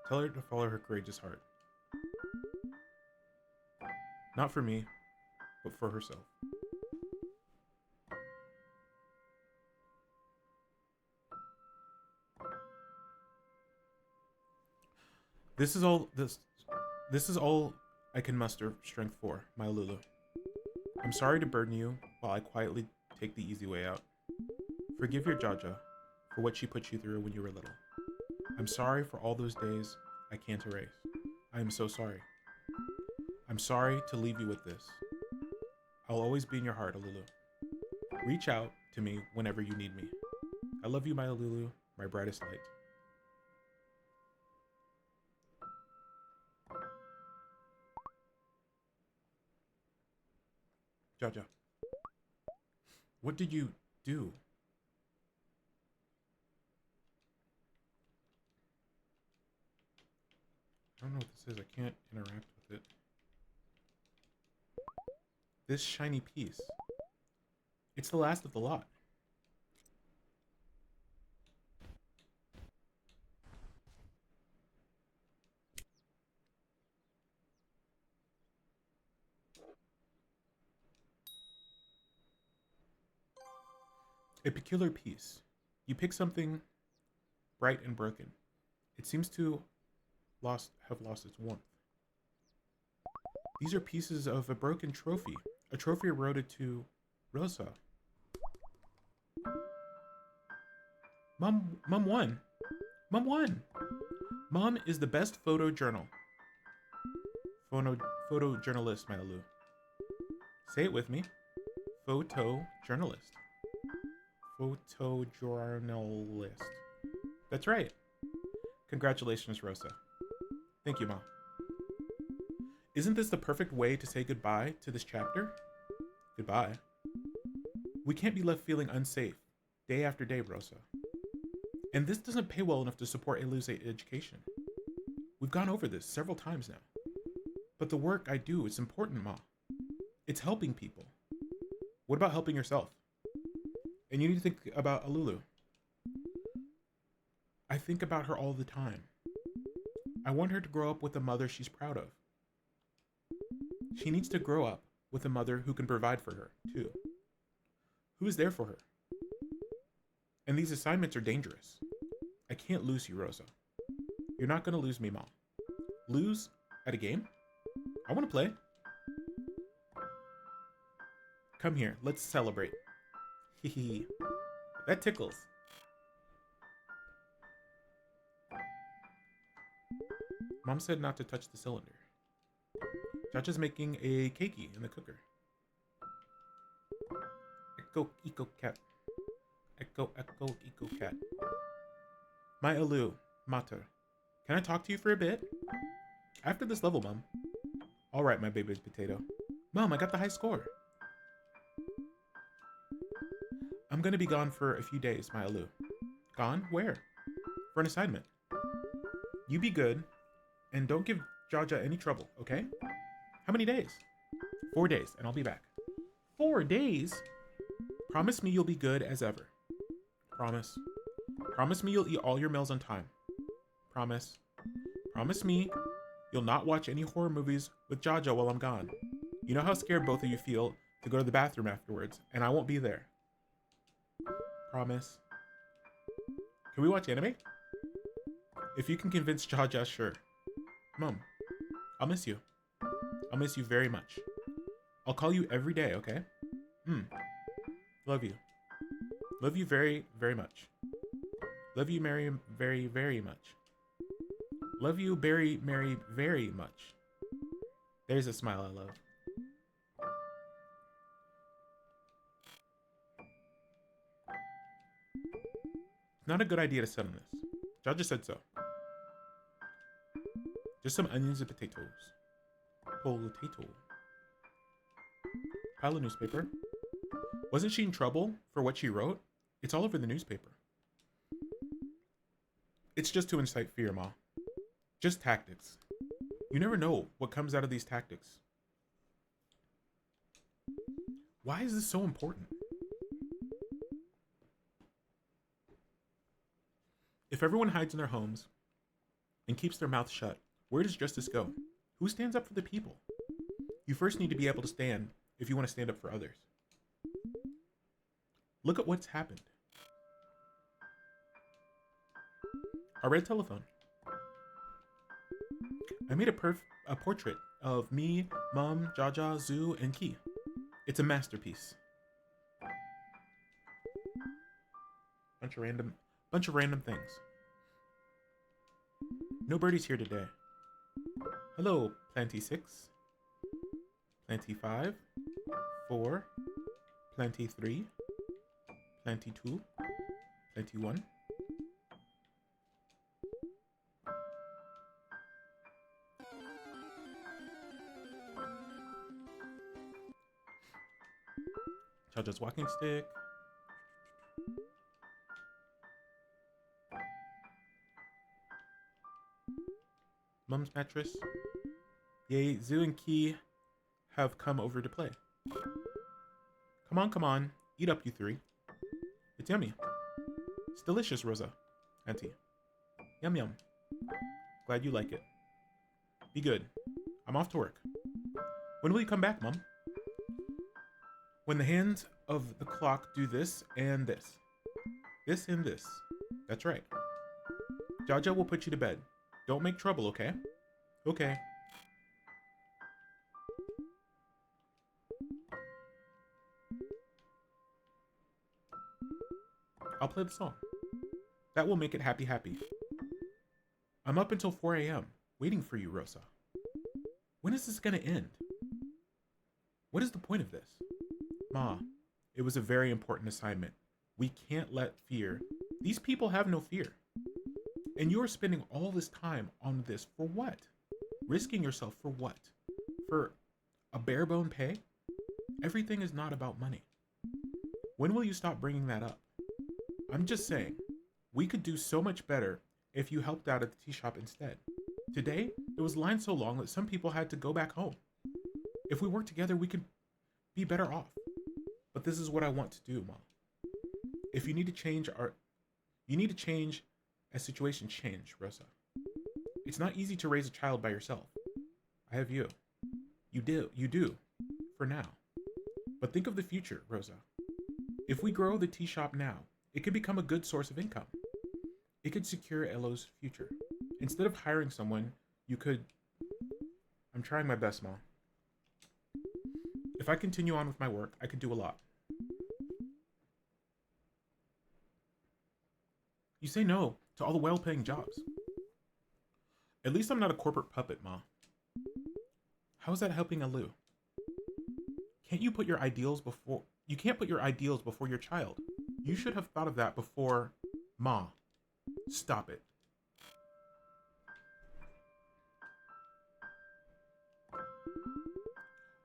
Tell her to follow her courageous heart. Not for me, but for herself. This is all I can muster strength for, my Lulu. I'm sorry to burden you while I quietly take the easy way out. Forgive your Jaja for what she put you through when you were little. I'm sorry for all those days I can't erase. I am so sorry. I'm sorry to leave you with this. I'll always be in your heart, Alulu. Reach out to me whenever you need me. I love you, my Alulu, my brightest light. Jaja, what did you do? I don't know what this is. I can't interact with it. This shiny piece. It's the last of the lot. A peculiar piece. You pick something bright and broken. It seems to have lost its warmth. These are pieces of a broken trophy. A trophy eroded to Rosa. Mom won. Mom won. Mom is the best photojournalist, my Lulu. Say it with me. Photojournalist. Photojournalist. That's right. Congratulations, Rosa. Thank you, Mom. Isn't this the perfect way to say goodbye to this chapter? Goodbye. We can't be left feeling unsafe day after day, Rosa. And this doesn't pay well enough to support Elu's education. We've gone over this several times now. But the work I do is important, Ma. It's helping people. What about helping yourself? And you need to think about Alulu. I think about her all the time. I want her to grow up with a mother she's proud of. She needs to grow up with a mother who can provide for her, too. Who is there for her? And these assignments are dangerous. I can't lose you, Rosa. You're not going to lose me, Mom. Lose at a game? I want to play. Come here, let's celebrate. Hehe. That tickles. Mom said not to touch the cylinder. Jaja's making a keiki in the cooker. Echo, eco, cat. Echo, echo, eco, cat. My Alu, Mater. Can I talk to you for a bit? After this level, Mom. Alright, my baby's potato. Mom, I got the high score. I'm gonna be gone for a few days, my Alu. Gone? Where? For an assignment. You be good, and don't give Jaja any trouble, okay? How many days? 4 days, and I'll be back. 4 days? Promise me you'll be good as ever. Promise. Promise me you'll eat all your meals on time. Promise. Promise me you'll not watch any horror movies with Jaja while I'm gone. You know how scared both of you feel to go to the bathroom afterwards, and I won't be there. Promise. Can we watch anime? If you can convince Jaja, sure. Mom, I'll miss you. I'll miss you very much. I'll call you every day, okay? Love you. Love you very, very much. Love you, Mary, very, very much. Love you, Barry, Mary, very much. There's a smile I love. Not a good idea to sit on this. Jaja said so. Just some onions and potatoes. Potato. Pile of newspaper. Wasn't she in trouble for what she wrote? It's all over the newspaper. It's just to incite fear, Ma. Just tactics. You never know what comes out of these tactics. Why is this so important? If everyone hides in their homes and keeps their mouth shut, where does justice go? Who stands up for the people? You first need to be able to stand if you want to stand up for others. Look at what's happened. A red telephone. I made a portrait of me, Mom, Jaja, Zoo, and Key. It's a masterpiece. Bunch of random things. No birdies here today. Hello, Planty 6. Planty 5. 4. Planty 3. Planty 2. Planty 1. Jaja's walking stick. Mom's mattress. Yay, Zoo and Key have come over to play. Come on. Eat up, you three. It's yummy. It's delicious, Rosa. Auntie. Yum yum. Glad you like it. Be good. I'm off to work. When will you come back, Mom? When the hands of the clock do this and this. This and this. That's right. Jaja will put you to bed. Don't make trouble, okay? Okay. I'll play the song. That will make it happy happy. I'm up until 4 a.m. waiting for you, Rosa. When is this gonna end? What is the point of this? Ma, it was a very important assignment. We can't let fear. These people have no fear. And you're spending all this time on this for what? Risking yourself for what? For a bare bone pay? Everything is not about money. When will you stop bringing that up? I'm just saying, we could do so much better if you helped out at the tea shop instead. Today, it was lined so long that some people had to go back home. If we work together, we could be better off. But this is what I want to do, Mom. If you need to change a situation, change, Rosa. It's not easy to raise a child by yourself. I have you. You do, for now. But think of the future, Rosa. If we grow the tea shop now, it could become a good source of income. It could secure Elo's future. Instead of hiring someone, you could... I'm trying my best, Ma. If I continue on with my work, I could do a lot. You say no to all the well-paying jobs. At least I'm not a corporate puppet, Ma. How is that helping Elu? Can't you put your ideals before... You can't put your ideals before your child. You should have thought of that before... Ma. Stop it.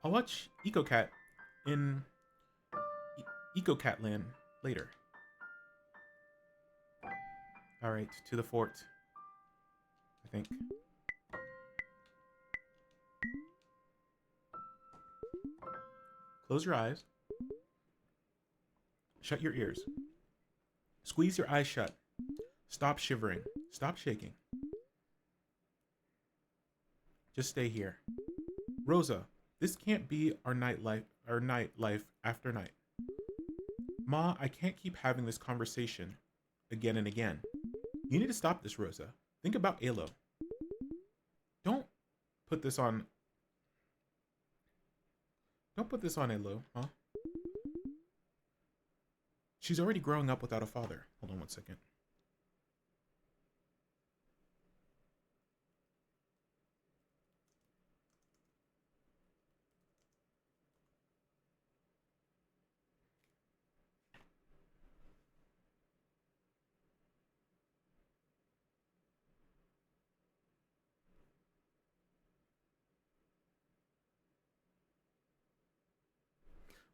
I'll watch EcoCat in EcoCat Land later. Alright, to the fort. I think. Close your eyes. Shut your ears. Squeeze your eyes shut. Stop shivering. Stop shaking. Just stay here. Rosa, this can't be our nightlife or night life after night. Ma, I can't keep having this conversation again and again. You need to stop this, Rosa. Think about Alo. Don't put this on. Don't put this on Alo, huh? She's already growing up without a father. Hold on one second.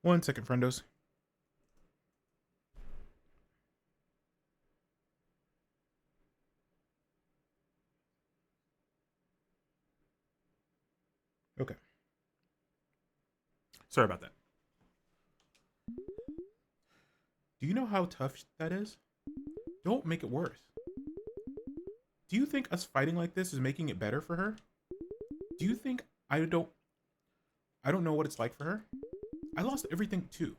One second, friendos. Okay. Sorry about that. Do you know how tough that is? Don't make it worse. Do you think us fighting like this is making it better for her? Do you think I don't know what it's like for her? I lost everything too.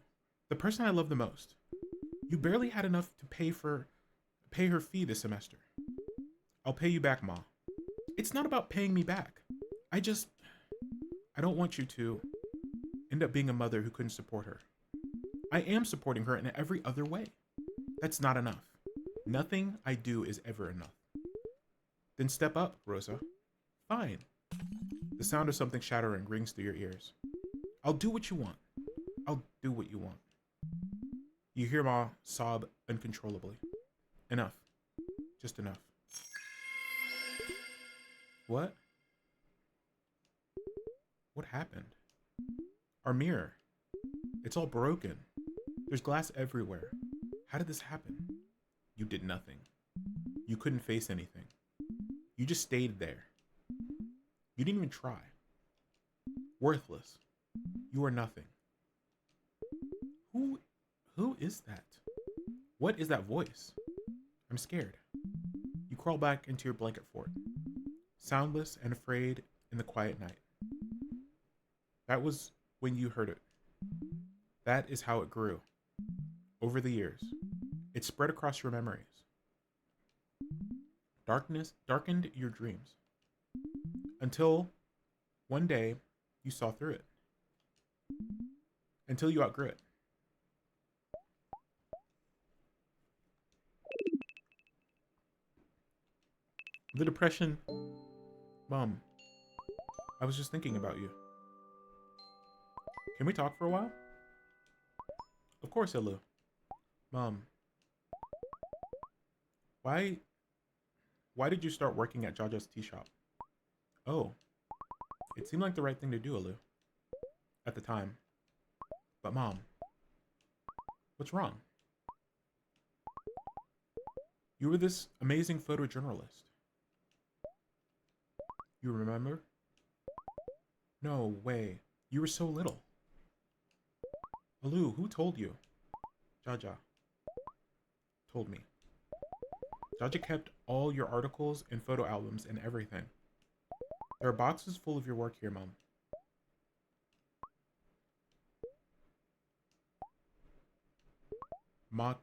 The person I love the most. You barely had enough to pay her fee this semester. I'll pay you back, Ma. It's not about paying me back. I don't want you to end up being a mother who couldn't support her. I am supporting her in every other way. That's not enough. Nothing I do is ever enough. Then step up, Rosa. Fine. The sound of something shattering rings through your ears. I'll do what you want. I'll do what you want. You hear Ma sob uncontrollably. Enough. Just enough. What? What happened? Our mirror. It's all broken. There's glass everywhere. How did this happen? You did nothing. You couldn't face anything. You just stayed there. You didn't even try. Worthless. You are nothing. Who is that? What is that voice? I'm scared. You crawl back into your blanket fort, soundless and afraid in the quiet night. That was when you heard it. That is how it grew. Over the years, it spread across your memories. Darkness darkened your dreams. Until one day you saw through it. Until you outgrew it. The depression. Mom, I was just thinking about you. Can we talk for a while? Of course, Elu. Mom, why did you start working at Jaja's tea shop? Oh, it seemed like the right thing to do, Elu. At the time. But Mom, what's wrong? You were this amazing photojournalist. You remember? No way. You were so little. Alu, who told you? Jaja. Told me. Jaja kept all your articles and photo albums and everything. There are boxes full of your work here, Mom. Ma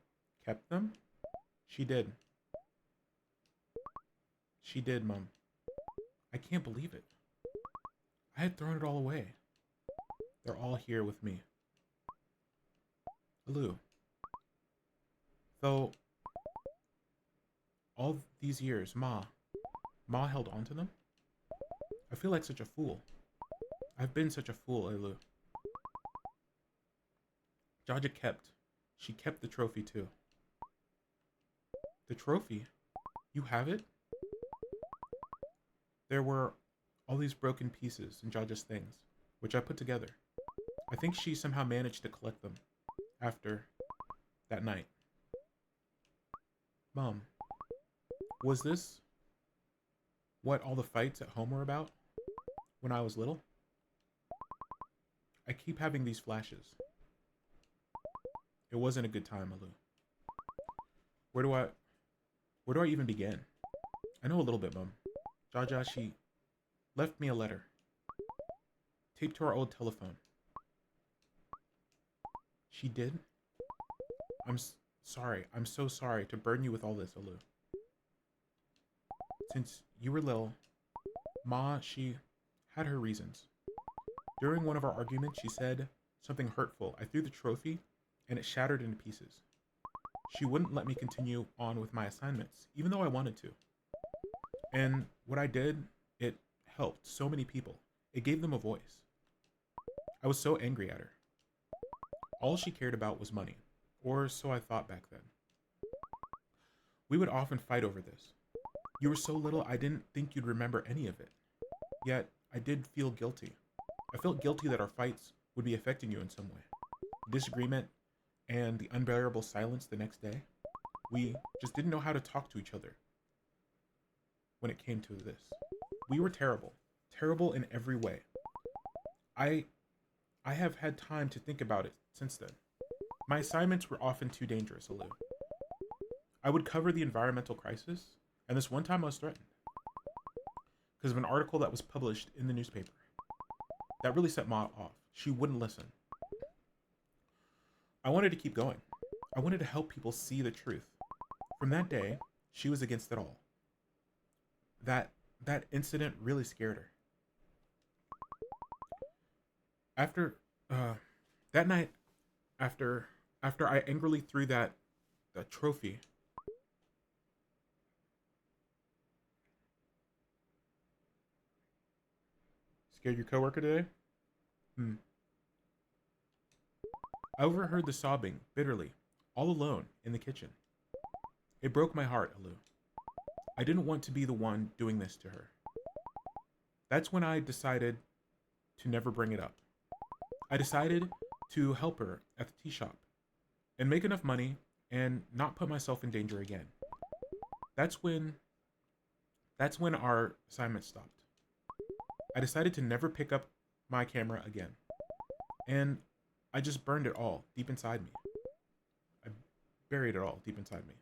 kept them? She did. She did, Mom. I can't believe it. I had thrown it all away. They're all here with me. Alu. Though, all these years, Ma held on to them? I feel like such a fool. I've been such a fool, Alu. Jaja she kept the trophy too. The trophy? You have it? There were all these broken pieces in Jaja's things, which I put together. I think she somehow managed to collect them after that night. Mom, was this what all the fights at home were about when I was little? I keep having these flashes. It wasn't a good time, Alu. Where do I even begin? I know a little bit, Mom. Jaja, she left me a letter. Taped to our old telephone. She did? Sorry. I'm so sorry to burden you with all this, Alu. Since you were little, Ma, she had her reasons. During one of our arguments, she said something hurtful. I threw the trophy, and it shattered into pieces. She wouldn't let me continue on with my assignments, even though I wanted to. And what I did, it helped so many people. It gave them a voice. I was so angry at her. All she cared about was money, or so I thought back then. We would often fight over this. You were so little, I didn't think you'd remember any of it. Yet, I did feel guilty. I felt guilty that our fights would be affecting you in some way. The disagreement and the unbearable silence the next day, we just didn't know how to talk to each other when it came to this. We were terrible. Terrible in every way. I have had time to think about it since then. My assignments were often too dangerous, Alu. I would cover the environmental crisis, and this one time I was threatened because of an article that was published in the newspaper. That really set Ma off. She wouldn't listen. I wanted to keep going. I wanted to help people see the truth. From that day, she was against it all. That incident really scared her. After that night, after I angrily threw that trophy, scared your coworker today? I overheard the sobbing bitterly, all alone in the kitchen. It broke my heart, Alu. I didn't want to be the one doing this to her. That's when I decided to never bring it up. I decided to help her at the tea shop and make enough money and not put myself in danger again. That's when our assignment stopped. I decided to never pick up my camera again. And I just burned it all deep inside me. I buried it all deep inside me.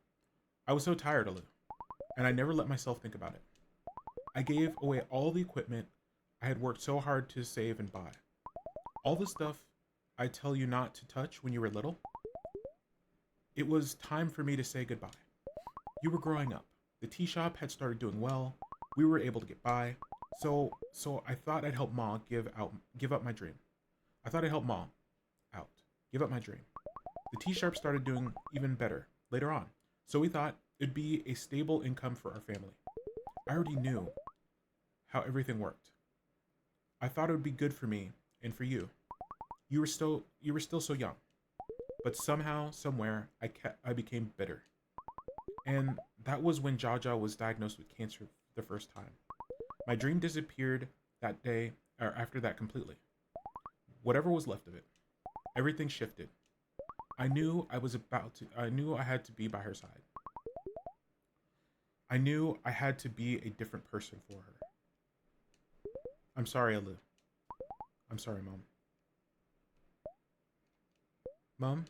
I was so tired, Alu, and I never let myself think about it. I gave away all the equipment I had worked so hard to save and buy. All the stuff I tell you not to touch when you were little. It was time for me to say goodbye. You were growing up. The tea shop had started doing well. We were able to get by. So I thought I'd help Ma give up my dream. I thought I'd help Ma out. Give up my dream. The tea shop started doing even better later on. So we thought it'd be a stable income for our family. I already knew how everything worked. I thought it would be good for me and for you. You were still so young. But somehow, somewhere, I became bitter. And that was when Jaja was diagnosed with cancer the first time. My dream disappeared that day, or after that completely. Whatever was left of it. Everything shifted. I knew I had to be by her side. I knew I had to be a different person for her. I'm sorry, Alu. I'm sorry, Mom. Mom,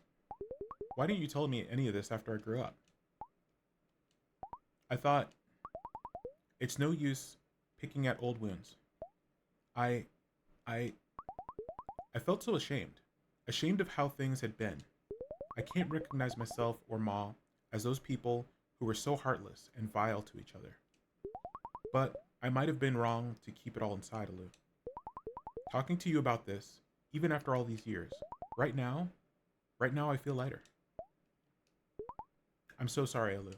why didn't you tell me any of this after I grew up? I thought, it's no use picking at old wounds. I felt so ashamed. Ashamed of how things had been. I can't recognize myself or Ma as those people who were so heartless and vile to each other. But I might have been wrong to keep it all inside, Alu. Talking to you about this, even after all these years, right now I feel lighter. I'm so sorry, Alu.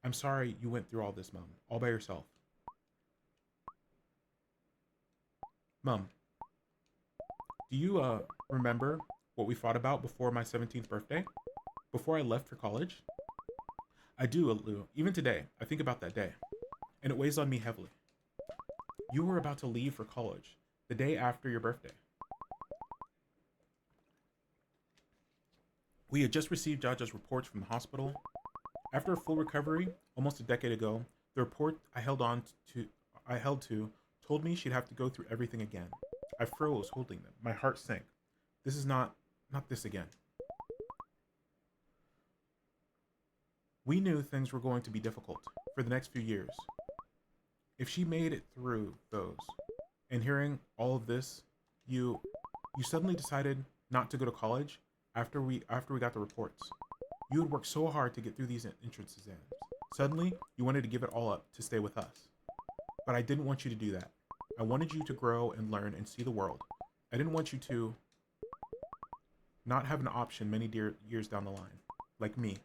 I'm sorry you went through all this, Mom, all by yourself. Mom, do you remember what we fought about before my 17th birthday? Before I left for college? I do, Alu. Even today, I think about that day, and it weighs on me heavily. You were about to leave for college, the day after your birthday. We had just received Jaja's reports from the hospital. After a full recovery, almost a decade ago, the report I held to told me she'd have to go through everything again. I froze holding them. My heart sank. This is not this again. We knew things were going to be difficult for the next few years. If she made it through those, and hearing all of this, you suddenly decided not to go to college, after we got the reports. You had worked so hard to get through these entrance exams. Suddenly, you wanted to give it all up to stay with us. But I didn't want you to do that. I wanted you to grow and learn and see the world. I didn't want you to not have an option many years down the line, like me.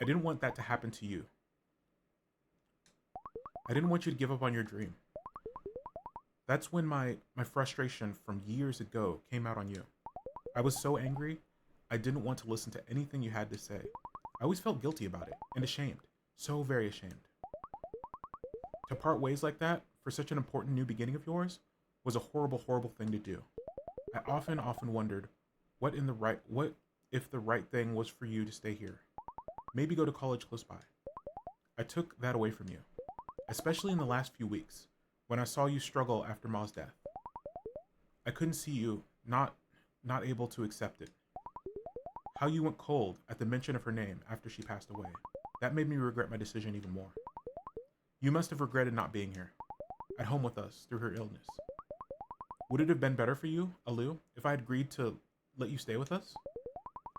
I didn't want that to happen to you. I didn't want you to give up on your dream. That's when my frustration from years ago came out on you. I was so angry, I didn't want to listen to anything you had to say. I always felt guilty about it, and ashamed. So very ashamed. To part ways like that, for such an important new beginning of yours, was a horrible, horrible thing to do. I often wondered, what if the right thing was for you to stay here? Maybe go to college close by. I took that away from you, especially in the last few weeks, when I saw you struggle after Ma's death. I couldn't see you not able to accept it. How you went cold at the mention of her name after she passed away. That made me regret my decision even more. You must have regretted not being here, at home with us through her illness. Would it have been better for you, Alu, if I had agreed to let you stay with us?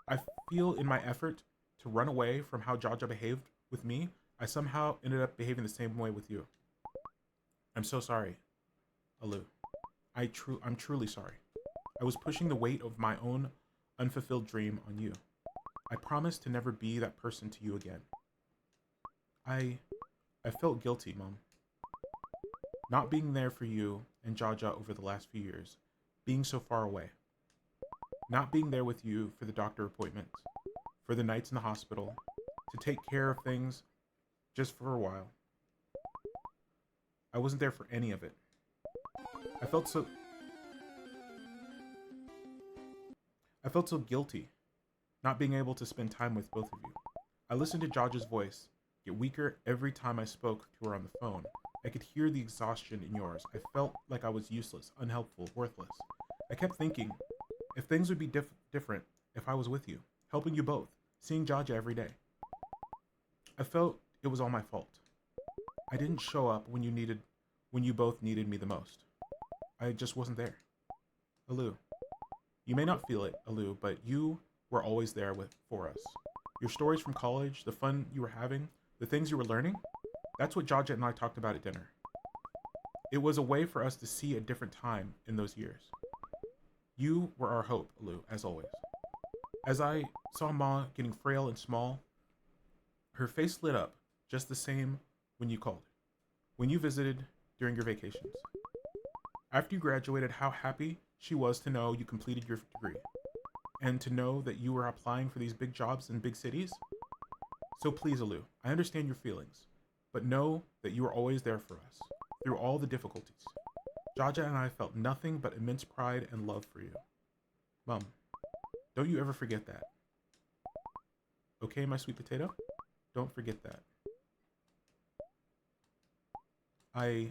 I feel in my effort to run away from how Jaja behaved with me, I somehow ended up behaving the same way with you. I'm so sorry, Alu. I'm truly sorry. I was pushing the weight of my own unfulfilled dream on you. I promise to never be that person to you again. I felt guilty, Mom. Not being there for you and Jaja over the last few years. Being so far away. Not being there with you for the doctor appointments. For the nights in the hospital. To take care of things just for a while. I wasn't there for any of it. I felt so guilty not being able to spend time with both of you. I listened to Jaja's voice get weaker every time I spoke to her on the phone. I could hear the exhaustion in yours. I felt like I was useless, unhelpful, worthless. I kept thinking, if things would be different if I was with you, helping you both, seeing Jaja every day. I felt it was all my fault. I didn't show up when you both needed me the most. I just wasn't there. Alu, you may not feel it, Alu, but you were always there for us. Your stories from college, the fun you were having, the things you were learning, that's what Jaja and I talked about at dinner. It was a way for us to see a different time in those years. You were our hope, Alu, as always. As I saw Ma getting frail and small, her face lit up just the same when you called, when you visited during your vacations. After you graduated, how happy she was to know you completed your degree, and to know that you were applying for these big jobs in big cities. So please, Alu, I understand your feelings, but know that you were always there for us, through all the difficulties. Jaja and I felt nothing but immense pride and love for you. Mom, don't you ever forget that. Okay, my sweet potato? Don't forget that. I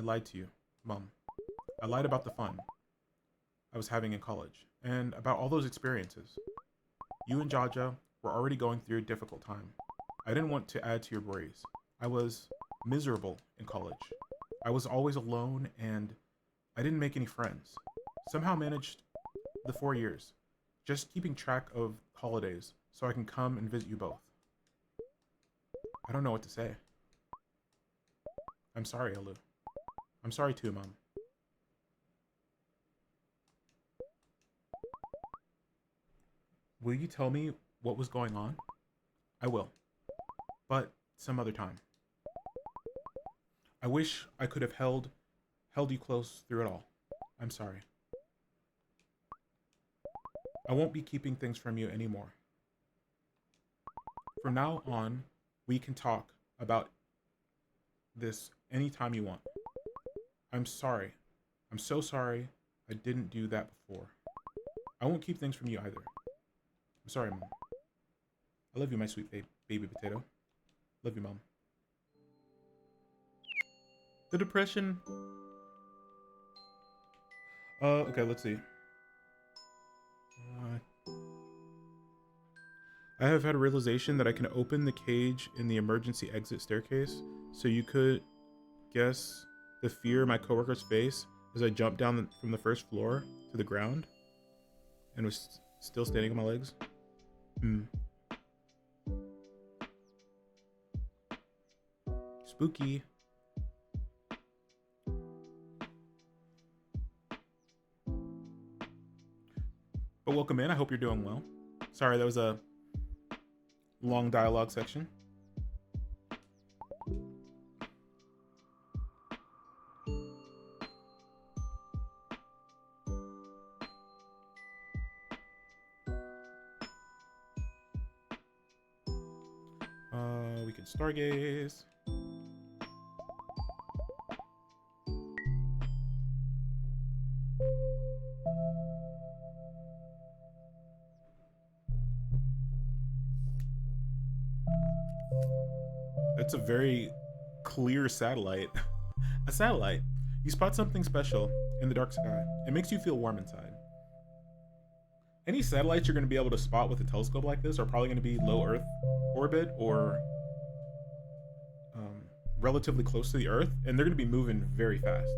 lied to you, Mom. I lied about the fun I was having in college, and about all those experiences. You and Jaja were already going through a difficult time. I didn't want to add to your worries. I was miserable in college. I was always alone, and I didn't make any friends. Somehow managed the 4 years, just keeping track of holidays so I can come and visit you both. I don't know what to say. I'm sorry, Alu. I'm sorry too, Mom. Will you tell me what was going on? I will. But some other time. I wish I could have held you close through it all. I'm sorry. I won't be keeping things from you anymore. From now on, we can talk about this anytime you want. I'm sorry. I'm so sorry I didn't do that before. I won't keep things from you either. I'm sorry, Mom. I love you, my sweet baby potato. Love you, Mom. The depression. Okay, let's see. I have had a realization that I can open the cage in the emergency exit staircase, so you could guess the fear my coworkers face as I jumped down from the first floor to the ground and was Still standing on my legs. Hmm. Spooky. But welcome in. I hope you're doing well. Sorry, that was a long dialogue section. We can stargaze. It's a very clear satellite. A satellite. You spot something special in the dark sky. It makes you feel warm inside. Any satellites you're going to be able to spot with a telescope like this are probably going to be low Earth orbit or relatively close to the Earth, and they're going to be moving very fast.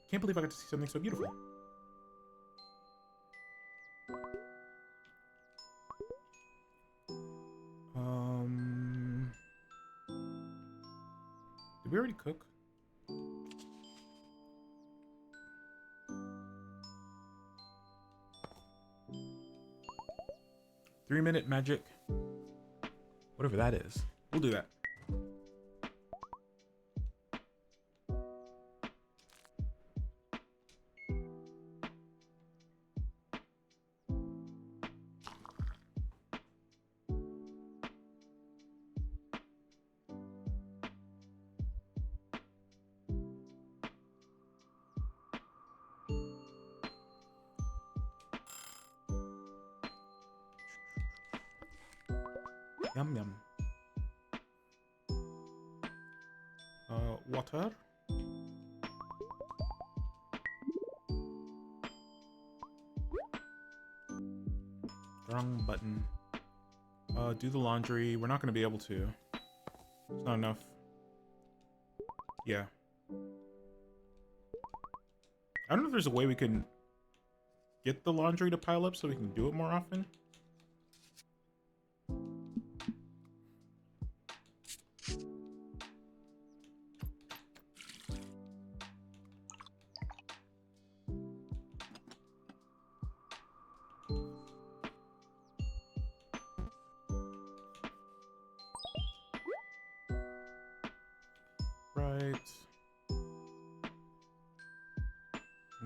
Can't believe I got to see something so beautiful. Did we already cook? Three-minute magic. Whatever that is. We'll do that. Yum yum. Water. Wrong button. Do the laundry. We're not going to be able to. It's not enough. Yeah. I don't know if there's a way we can get the laundry to pile up so we can do it more often.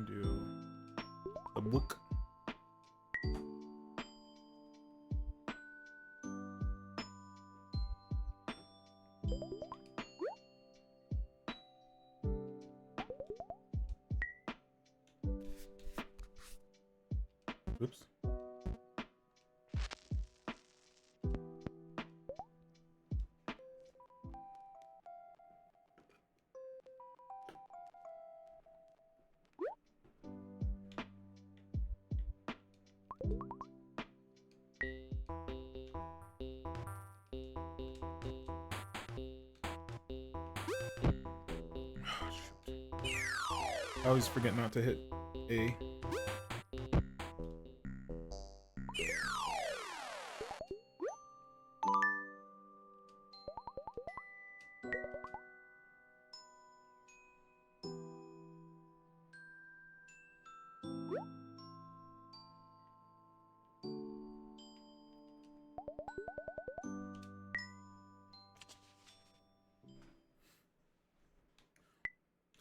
Do the book. Oops. I always forget not to hit A.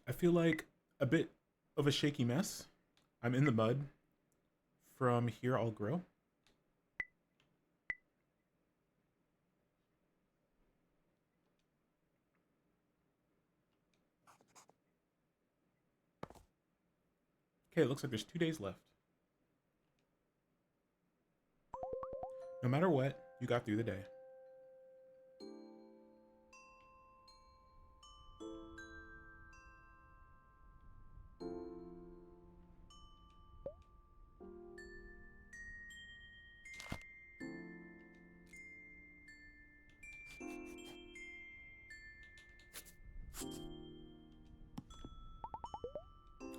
I feel like a bit of a shaky mess. I'm in the mud. From here, I'll grow. Okay, it looks like there's 2 days left. No matter what, you got through the day.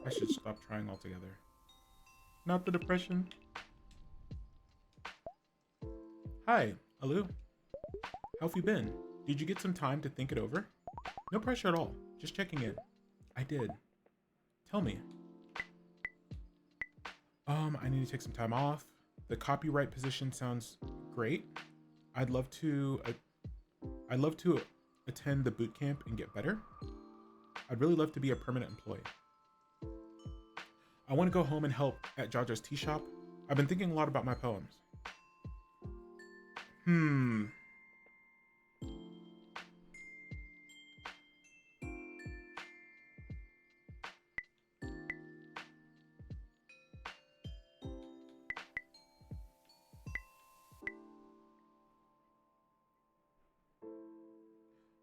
I should stop trying altogether. Not the depression. Hi, Alu. How have you been? Did you get some time to think it over? No pressure at all. Just checking in. I did. Tell me. I need to take some time off. The copyright position sounds great. I'd love to attend the boot camp and get better. I'd really love to be a permanent employee. I want to go home and help at Jaja's tea shop. I've been thinking a lot about my poems.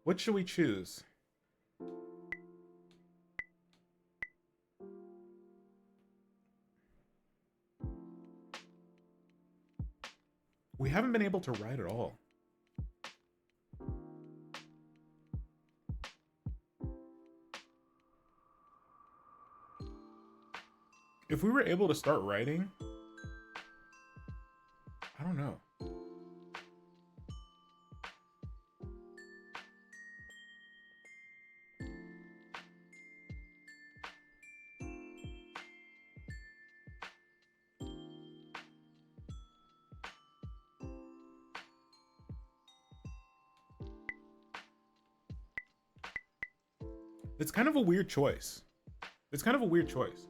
What should we choose? We haven't been able to write at all. If we were able to start writing, I don't know. It's kind of a weird choice. It's kind of a weird choice.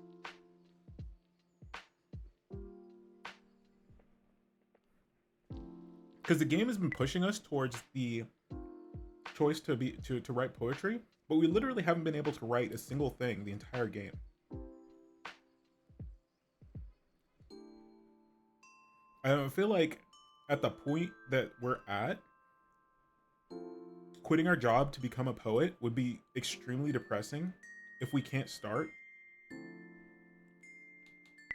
Because the game has been pushing us towards the choice to write poetry, but we literally haven't been able to write a single thing the entire game. I feel like at the point that we're at, quitting our job to become a poet would be extremely depressing if we can't start.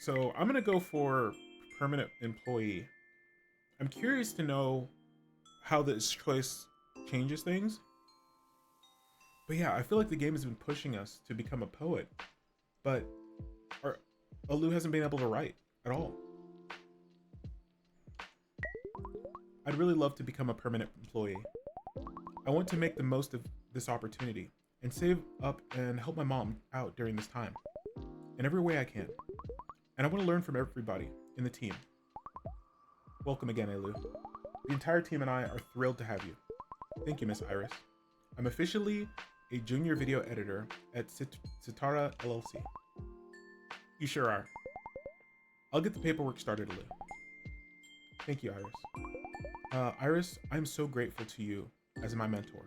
So I'm gonna go for permanent employee. I'm curious to know how this choice changes things. But yeah, I feel like the game has been pushing us to become a poet, but Alu hasn't been able to write at all. I'd really love to become a permanent employee. I want to make the most of this opportunity and save up and help my mom out during this time in every way I can. And I want to learn from everybody in the team. Welcome again, Alu. The entire team and I are thrilled to have you. Thank you, Miss Iris. I'm officially a junior video editor at Sitara LLC. You sure are. I'll get the paperwork started, Alu. Thank you, Iris. Iris, I'm so grateful to you as my mentor.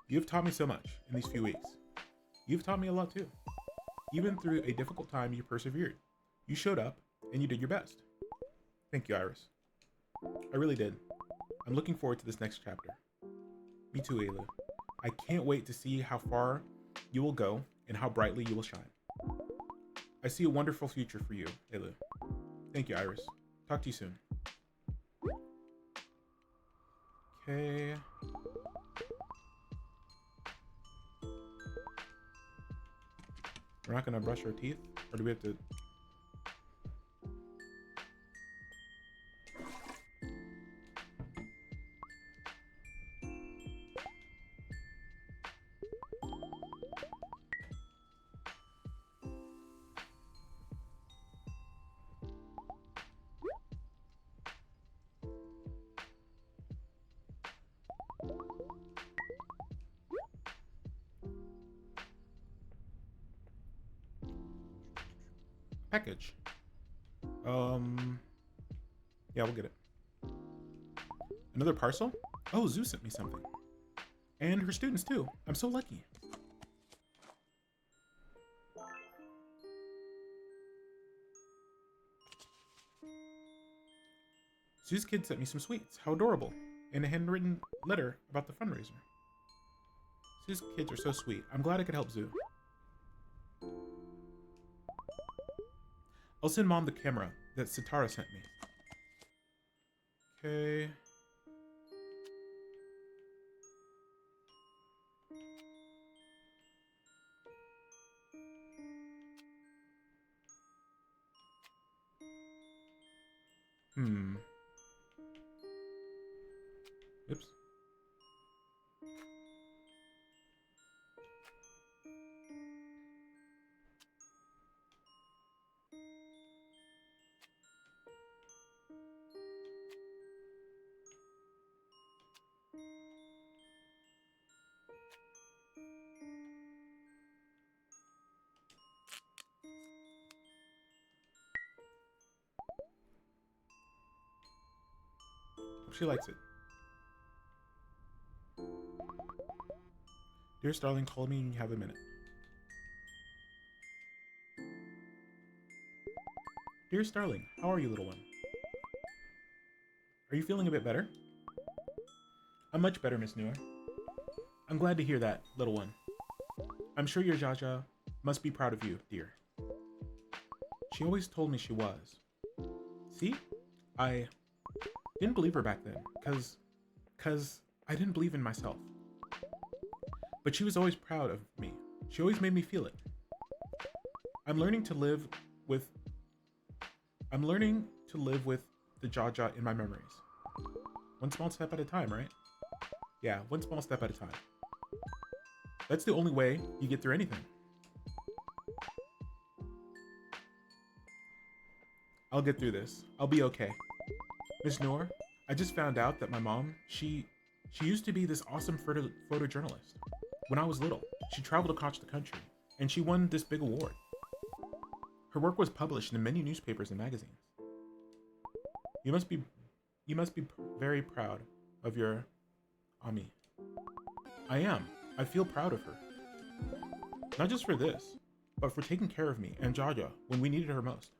You've taught me so much in these few weeks. You've taught me a lot too. Even through a difficult time, you persevered. You showed up and you did your best. Thank you, Iris. I really did. I'm looking forward to this next chapter. Me too, Alu. I can't wait to see how far you will go and how brightly you will shine. I see a wonderful future for you, Alu. Thank you, Iris. Talk to you soon. Okay. We're not gonna brush our teeth, or do we have to? Package. Yeah, we'll get it. Another parcel? Oh, Zoo sent me something. And her students too. I'm so lucky. Zoo's kid sent me some sweets. How adorable. And a handwritten letter about the fundraiser. Zoo's kids are so sweet. I'm glad I could help Zoo. I'll send Mom the camera that Sitara sent me. Okay. Oops. She likes it. Dear Starling, call me when you have a minute. Dear Starling, how are you, little one? Are you feeling a bit better? I'm much better, Miss Newer. I'm glad to hear that, little one. I'm sure your Jaja must be proud of you, dear. She always told me she was. See? I didn't believe her back then, cause I didn't believe in myself. But she was always proud of me. She always made me feel it. I'm learning to live with the Jaja in my memories. One small step at a time, right? Yeah, one small step at a time. That's the only way you get through anything. I'll get through this. I'll be okay. Miss Noor, I just found out that my mom, she used to be this awesome photojournalist. When I was little, she traveled across the country, and she won this big award. Her work was published in many newspapers and magazines. You must be very proud of your Ami. I am. I feel proud of her. Not just for this, but for taking care of me and Jaja when we needed her most.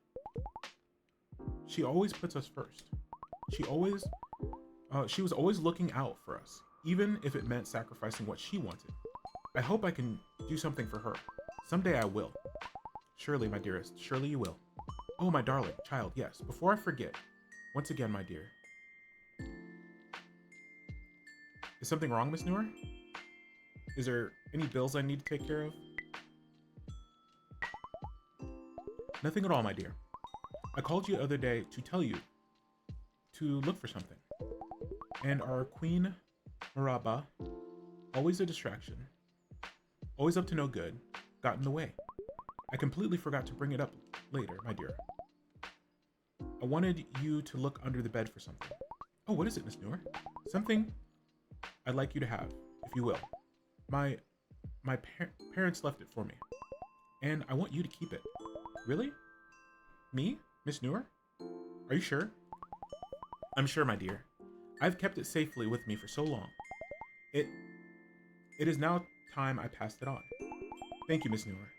She always puts us first. She was always looking out for us, even if it meant sacrificing what she wanted. I hope I can do something for her. Someday I will. Surely, my dearest, surely you will. Oh, my darling child, yes. Before I forget, once again, my dear. Is something wrong, Miss Noor? Is there any bills I need to take care of? Nothing at all, my dear. I called you the other day to tell you to look for something. And our Queen Maraba, always a distraction, always up to no good, got in the way. I completely forgot to bring it up later, my dear. I wanted you to look under the bed for something. Oh, what is it, Miss Noor? Something I'd like you to have, if you will. My parents left it for me, and I want you to keep it. Really? Me? Miss Noor? Are you sure? I'm sure, my dear. I've kept it safely with me for so long. It is now time I passed it on. Thank you, Miss Noor.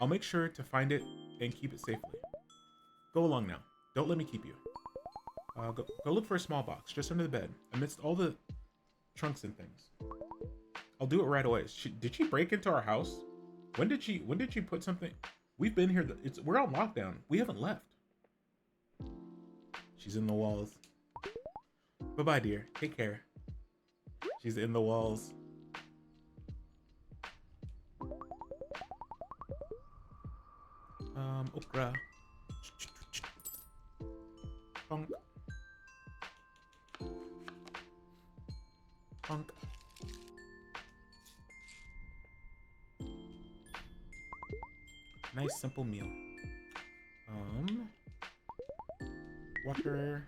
I'll make sure to find it and keep it safely. Go along now. Don't let me keep you. Go look for a small box just under the bed, amidst all the trunks and things. I'll do it right away. Did she break into our house? When did she put something? We've been here. We're on lockdown. We haven't left. She's in the walls. Bye-bye, dear. Take care. She's in the walls. Okra. Punk. Punk. Nice simple meal. Water.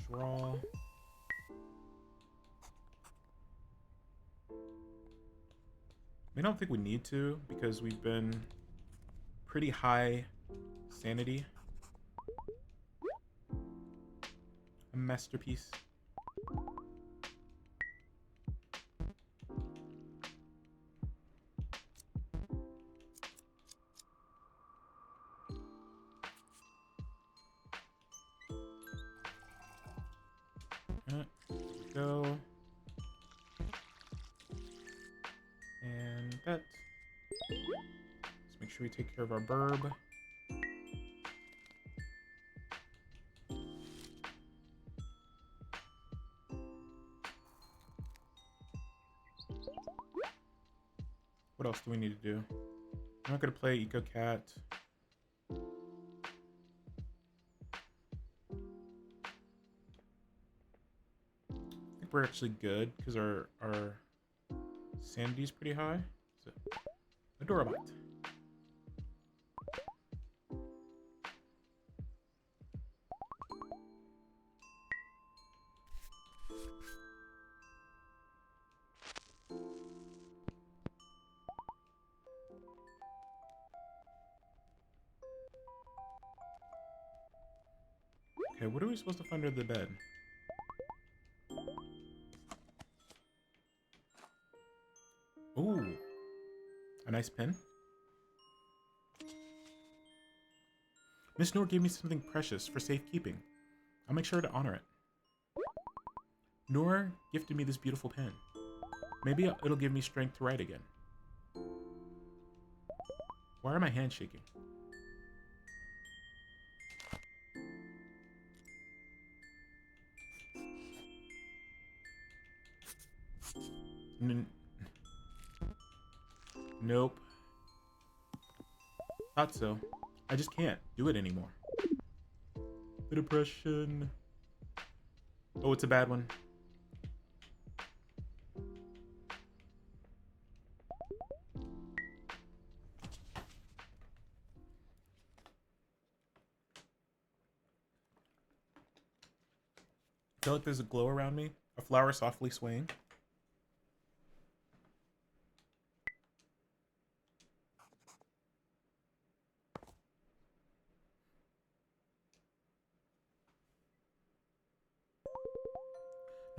Draw. I don't think we need to because we've been pretty high sanity. A masterpiece. Go. And that. Let's make sure we take care of our burb. What else do we need to do? I'm not going to play EcoCat. we're actually good because our sanity's pretty high. So, Adorabot. Okay, what are we supposed to find under the bed? Ooh, a nice pen. Miss Noor gave me something precious for safekeeping. I'll make sure to honor it. Noor gifted me this beautiful pen. Maybe it'll give me strength to write again. Why are my hands shaking? Nope. Thought so. I just can't do it anymore. The depression. Oh, it's a bad one. I feel like there's a glow around me. A flower softly swaying.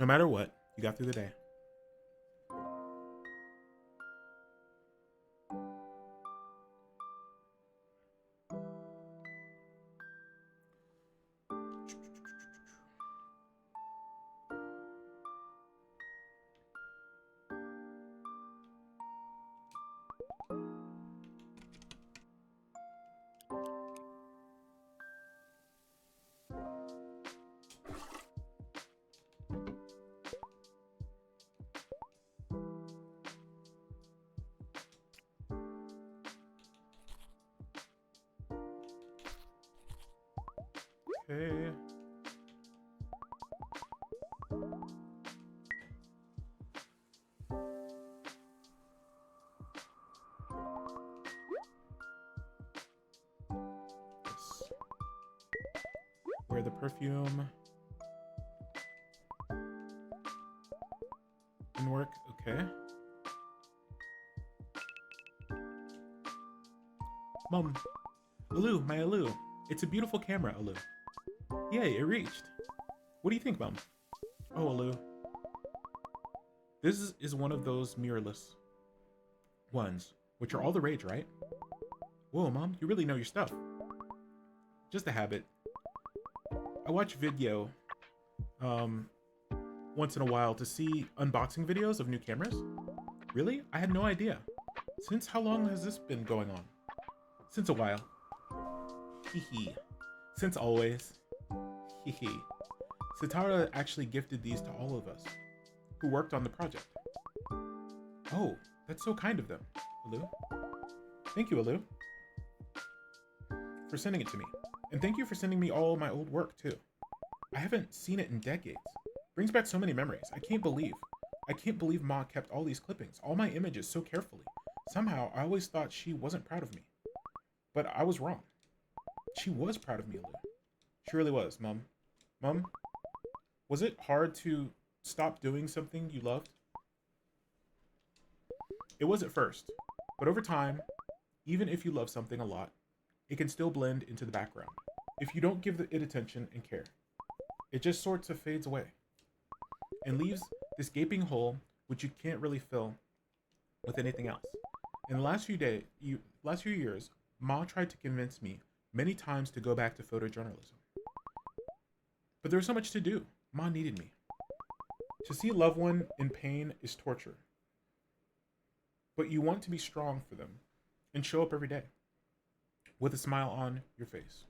No matter what, you got through the day. Okay. Yes. Wear the perfume. Didn't work. Okay. Mom. Alu, my Alu. It's a beautiful camera, Alu. Yay, it reached. What do you think, Mom? Oh, Alu. This is one of those mirrorless ones, which are all the rage, right? Whoa, Mom, you really know your stuff. Just a habit. I watch video once in a while to see unboxing videos of new cameras. Really? I had no idea. Since how long has this been going on? Since a while. Hehe. Since always. Hehe. Sitara actually gifted these to all of us who worked on the project. Oh, that's so kind of them, Alu. Thank you, Alu, for sending it to me. And thank you for sending me all my old work, too. I haven't seen it in decades. Brings back so many memories. I can't believe Ma kept all these clippings, all my images so carefully. Somehow, I always thought she wasn't proud of me. But I was wrong. She was proud of me, Alu. She really was, Mom. Mom, was it hard to stop doing something you loved? It was at first, but over time, even if you love something a lot, it can still blend into the background. If you don't give it attention and care, it just sort of fades away and leaves this gaping hole which you can't really fill with anything else. In the last few years, Ma tried to convince me many times to go back to photojournalism. But there was so much to do. Ma needed me. To see a loved one in pain is torture. But you want to be strong for them and show up every day with a smile on your face.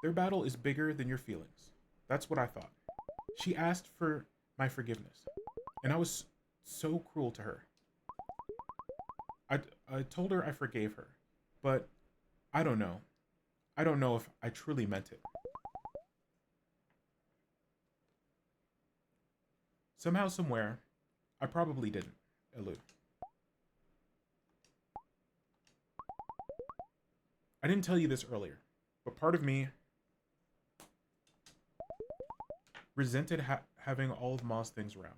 Their battle is bigger than your feelings. That's what I thought. She asked for my forgiveness, and I was so cruel to her. I told her I forgave her, but I don't know. I don't know if I truly meant it. Somehow, somewhere, I probably didn't, Elu. I didn't tell you this earlier, but part of me resented having all of Ma's things around.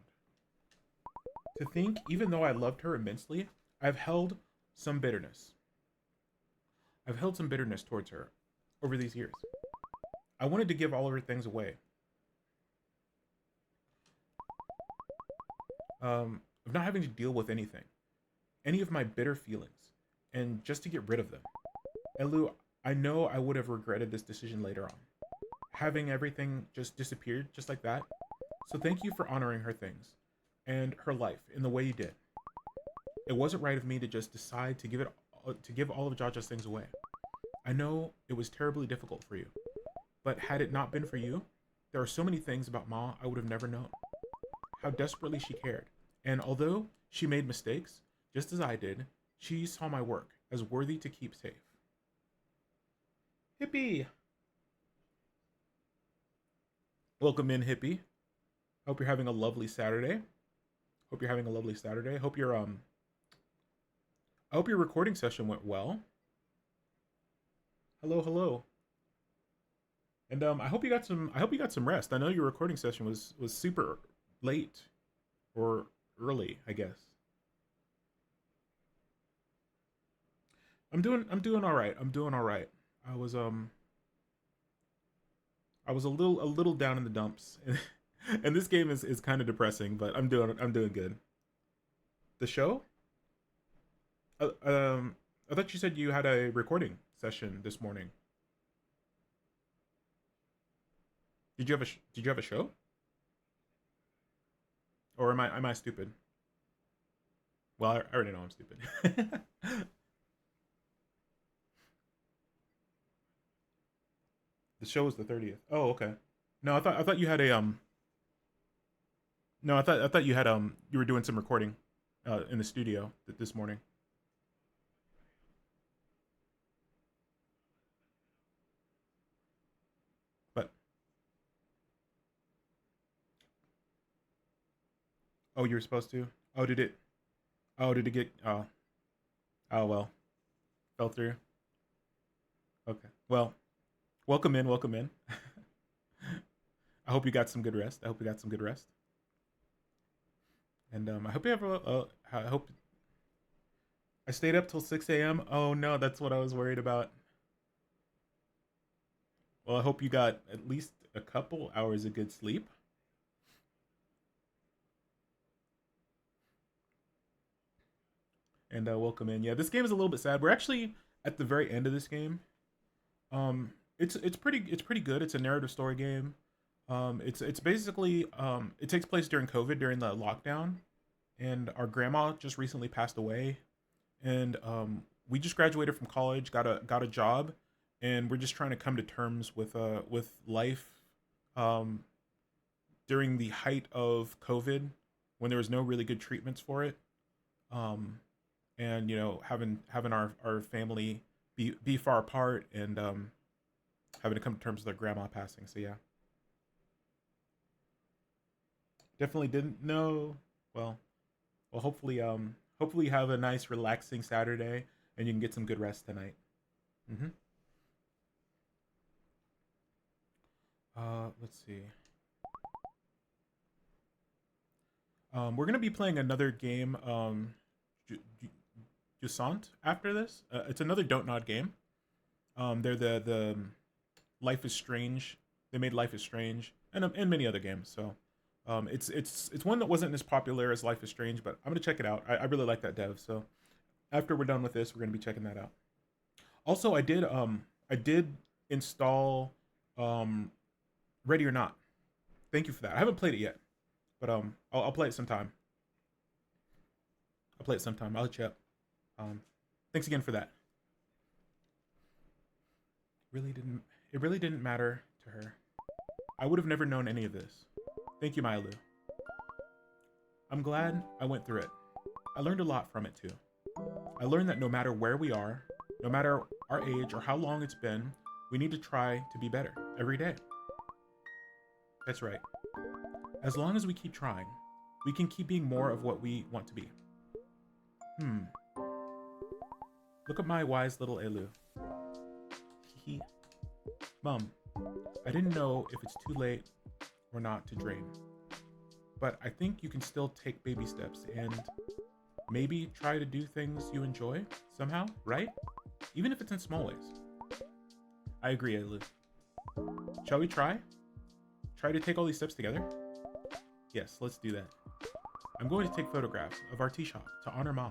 To think, even though I loved her immensely, I've held some bitterness. I've held some bitterness towards her over these years. I wanted to give all of her things away. Of not having to deal with anything, any of my bitter feelings, and just to get rid of them. Elu, I know I would have regretted this decision later on. Having everything just disappeared just like that. So thank you for honoring her things and her life in the way you did. It wasn't right of me to just decide to give all of Jaja's things away. I know it was terribly difficult for you, but had it not been for you, there are so many things about Ma I would have never known. How desperately she cared. And although she made mistakes, just as I did, she saw my work as worthy to keep safe. Hippie! Welcome in, Hippie. Hope you're having a lovely Saturday. Hope you're having a lovely Saturday. Hope your I hope your recording session went well. Hello, hello. And I hope you got some rest. I know your recording session was super late or early, I guess. I'm doing all right. I'm doing all right. I was a little down in the dumps. And this game is kind of depressing, but I'm doing good. The show? I thought you said you had a recording session this morning. Did you have a show? Or am I stupid? Well, I already know I'm stupid. The show was the 30th. Oh, okay. No, I thought you had a No, I thought you had you were doing some recording in the studio this morning. But oh, you were supposed to. Oh, did it? Oh, did it get? Oh well, fell through. Okay. Well, welcome in, welcome in. I hope you got some good rest. I hope you got some good rest. And I hope you have I hope I stayed up till 6 a.m. Oh no, that's what I was worried about. Well, I hope you got at least a couple hours of good sleep. And welcome in. Yeah, this game is a little bit sad. We're actually at the very end of this game. It's pretty good. It's a narrative story game. It's basically it takes place during COVID, during the lockdown, and our grandma just recently passed away, and we just graduated from college, got a job, and we're just trying to come to terms with life um, during the height of COVID, when there was no really good treatments for it, um, and having our family be far apart, and having to come to terms with our grandma passing. So yeah, definitely didn't know. Well, hopefully you have a nice relaxing Saturday and you can get some good rest tonight. Mm-hmm. Let's see. We're gonna be playing another game, Jusant, after this. It's another Don't Nod game. They're the Life is Strange. They made Life is Strange and many other games. So it's one that wasn't as popular as Life is Strange, but I'm gonna check it out. I really like that dev. So after we're done with this, we're gonna be checking that out. Also, I did install um Ready or Not. Thank you for that. I haven't played it yet, but I'll play it sometime. I'll play it sometime. I'll hit you up. Um, Thanks again for that. Really didn't It really didn't matter to her. I would have never known any of this. Thank you, Mailu. I'm glad I went through it. I learned a lot from it too. I learned that no matter where we are, no matter our age or how long it's been, we need to try to be better every day. That's right. As long as we keep trying, We can keep being more of what we want to be. Look at my wise little Elu. Hee. Mom, I didn't know if it's too late or not to dream, but I think you can still take baby steps and maybe try to do things you enjoy somehow, right? Even if it's in small ways. I agree, Elu. Shall we try? Try to take all these steps together? Yes, let's do that. I'm going to take photographs of our tea shop to honor Ma.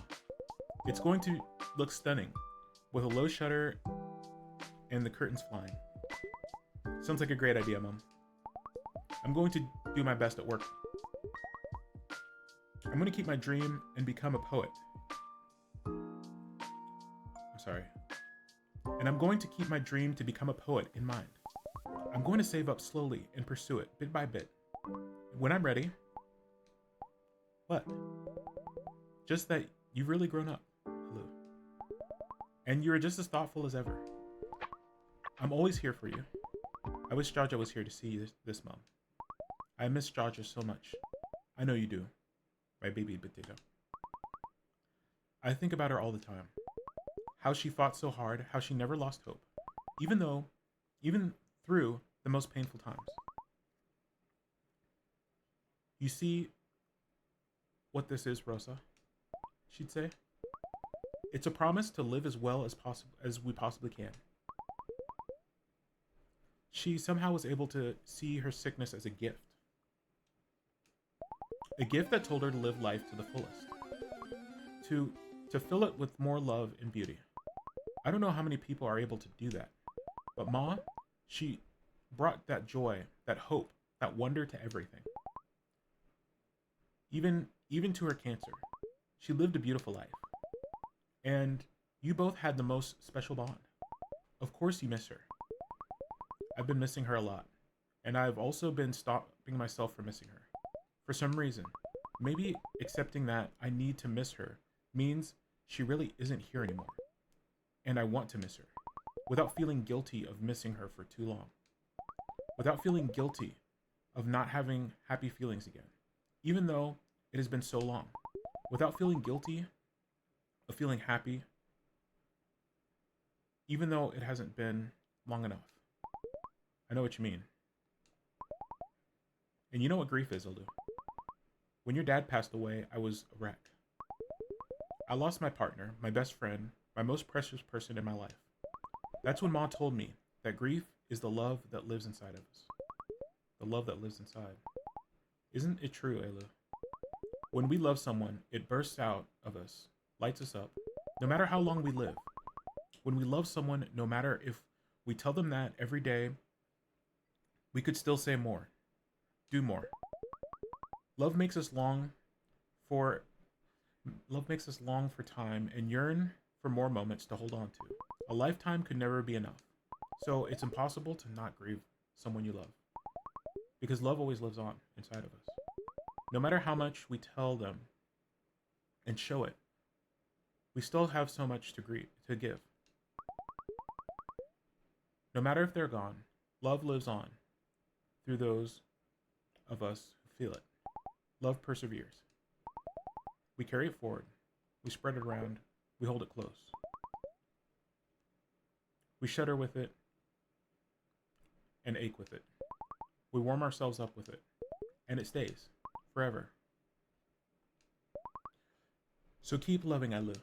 It's going to look stunning with a low shutter and the curtains flying. Sounds like a great idea, Mom. I'm going to do my best at work. I'm going to keep my dream and become a poet. And I'm going to keep my dream to become a poet in mind. I'm going to save up slowly and pursue it bit by bit. When I'm ready... What? Just that you've really grown up, Lou. And you're just as thoughtful as ever. I'm always here for you. I wish Jaja was here to see this, Mom. I miss Jaja so much. I know you do, my baby potato. I think about her all the time. How she fought so hard, how she never lost hope. Even through the most painful times. You see what this is, Rosa? She'd say. It's a promise to live as well as we possibly can. She somehow was able to see her sickness as a gift. A gift that told her to live life to the fullest. To fill it with more love and beauty. I don't know how many people are able to do that. But Ma, she brought that joy, that hope, that wonder to everything. Even to her cancer. She lived a beautiful life. And you both had the most special bond. Of course you miss her. I've been missing her a lot. And I've also been stopping myself from missing her. For some reason. Maybe accepting that I need to miss her means she really isn't here anymore. And I want to miss her. Without feeling guilty of missing her for too long. Without feeling guilty of not having happy feelings again. Even though it has been so long. Without feeling guilty of feeling happy. Even though it hasn't been long enough. I know what you mean. And you know what grief is, Aldu. When your dad passed away, I was a wreck. I lost my partner, my best friend, my most precious person in my life. That's when Ma told me that grief is the love that lives inside of us. The love that lives inside. Isn't it true, Elu? When we love someone, it bursts out of us, lights us up, no matter how long we live. When we love someone, no matter if we tell them that every day, we could still say more, do more. Love makes us long for time and yearn for more moments to hold on to. A lifetime could never be enough. So it's impossible to not grieve someone you love. Because love always lives on inside of us. No matter how much we tell them and show it, we still have so much to give. No matter if they're gone, love lives on through those of us who feel it. Love perseveres. We carry it forward. We spread it around. We hold it close. We shudder with it and ache with it. We warm ourselves up with it. And it stays forever. So keep loving Alu.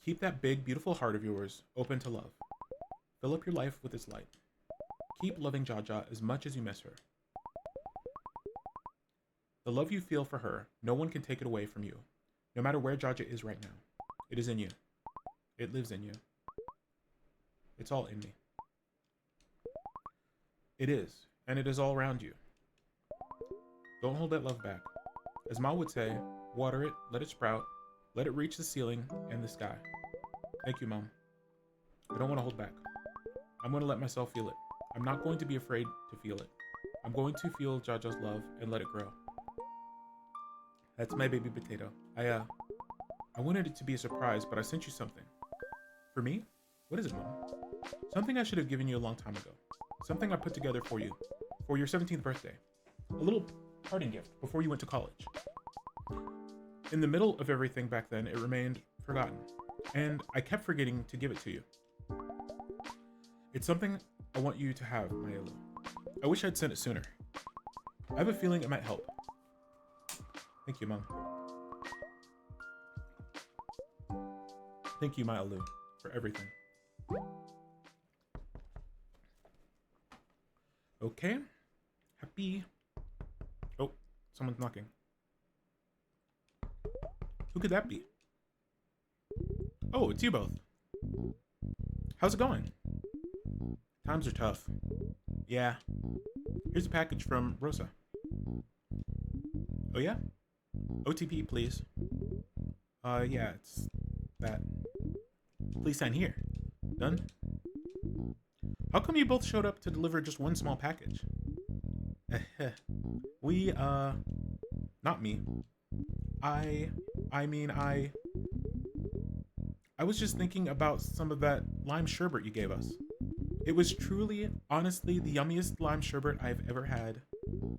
Keep that big, beautiful heart of yours open to love. Fill up your life with its light. Keep loving Jaja as much as you miss her. The love you feel for her, no one can take it away from you. No matter where Jaja is right now. It is in you. It lives in you. It's all in me. It is, and it is all around you. Don't hold that love back. As Ma would say, water it, let it sprout, let it reach the ceiling and the sky. Thank you, Mom. I don't want to hold back. I'm going to let myself feel it. I'm not going to be afraid to feel it. I'm going to feel Jaja's love and let it grow. That's my baby potato. I wanted it to be a surprise, but I sent you something. For me? What is it, Mom? Something I should have given you a long time ago. Something I put together for you. For your 17th birthday. A little parting gift before you went to college. In the middle of everything back then, it remained forgotten, and I kept forgetting to give it to you. It's something I want you to have, my Elu. I wish I'd sent it sooner. I have a feeling it might help. Thank you, Mom. Thank you, my Elu, for everything. Okay. Happy. Oh, someone's knocking. Who could that be? Oh, it's you both. How's it going? Times are tough. Yeah. Here's a package from Rosa. Oh yeah? OTP, please. Yeah, it's that. Please sign here. Done? How come you both showed up to deliver just one small package? We, not me. I was just thinking about some of that lime sherbet you gave us. It was truly, honestly, the yummiest lime sherbet I've ever had.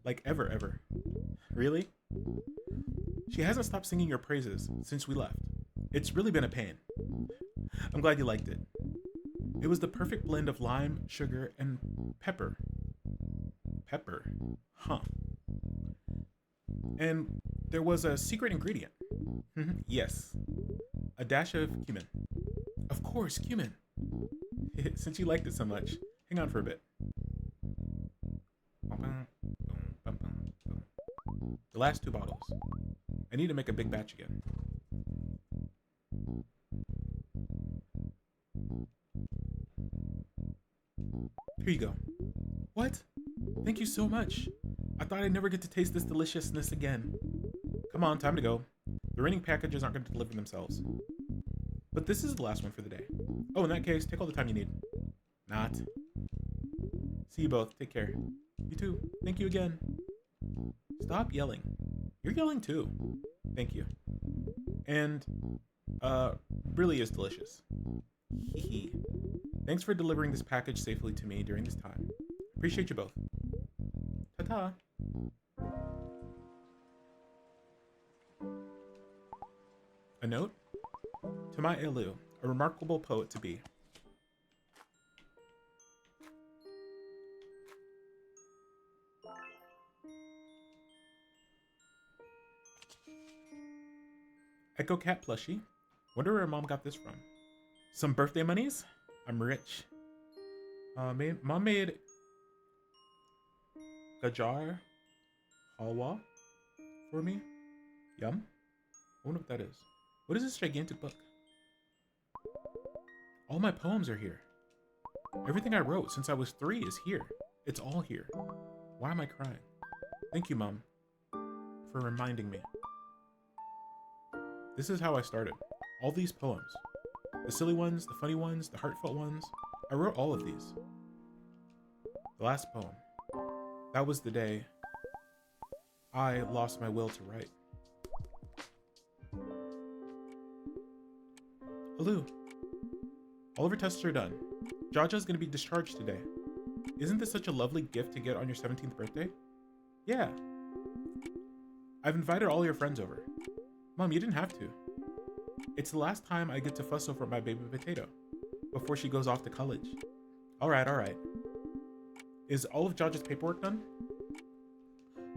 Like, ever. Really? She hasn't stopped singing your praises since we left. It's really been a pain. I'm glad you liked it. It was the perfect blend of lime, sugar, and pepper. Pepper? Huh. And there was a secret ingredient. Yes. A dash of cumin. Of course, cumin. Since you liked it so much, hang on for a bit. The last 2 bottles. I need to make a big batch again. Here you go. What? Thank you so much. I thought I'd never get to taste this deliciousness again. Come on, time to go. The remaining packages aren't going to deliver themselves. But this is the last one for the day. Oh, in that case, take all the time you need. Not. See you both. Take care. You too. Thank you again. Stop yelling. You're yelling too. Thank you. And, really is delicious. Hee. Thanks for delivering this package safely to me during this time. Appreciate you both. Ta-ta. A note? To my Elu, a remarkable poet to be. Echo Cat plushie. Wonder where Mom got this from. Some birthday monies? I'm rich. Mom made gajar halwa for me. Yum. I wonder what that is. What is this gigantic book? All my poems are here. Everything I wrote since I was 3 is here. It's all here. Why am I crying? Thank you, Mom, for reminding me. This is how I started. All these poems. The silly ones, the funny ones, the heartfelt ones. I wrote all of these. The last poem. That was the day I lost my will to write. Hello. All of your tests are done. Jaja's gonna be discharged today. Isn't this such a lovely gift to get on your 17th birthday? Yeah. I've invited all your friends over. Mom, you didn't have to. It's the last time I get to fuss over my baby potato before she goes off to college. Alright. Is all of Jaja's paperwork done?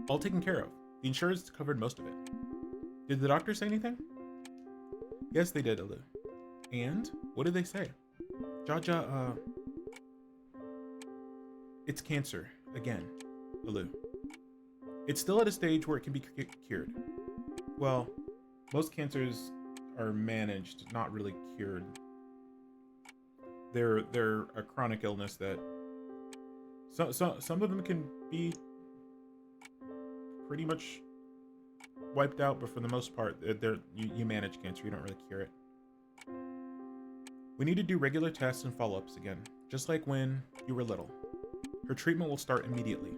All taken care of. The insurance covered most of it. Did the doctor say anything? Yes, they did, Alu. And? What did they say? Jaja, it's cancer. Again. Alu. It's still at a stage where it can be cured. Well, most cancers are managed, not really cured. They're a chronic illness that some of them can be pretty much wiped out, but for the most part, you manage cancer. You don't really cure it. We need to do regular tests and follow-ups again, just like when you were little. Her treatment will start immediately.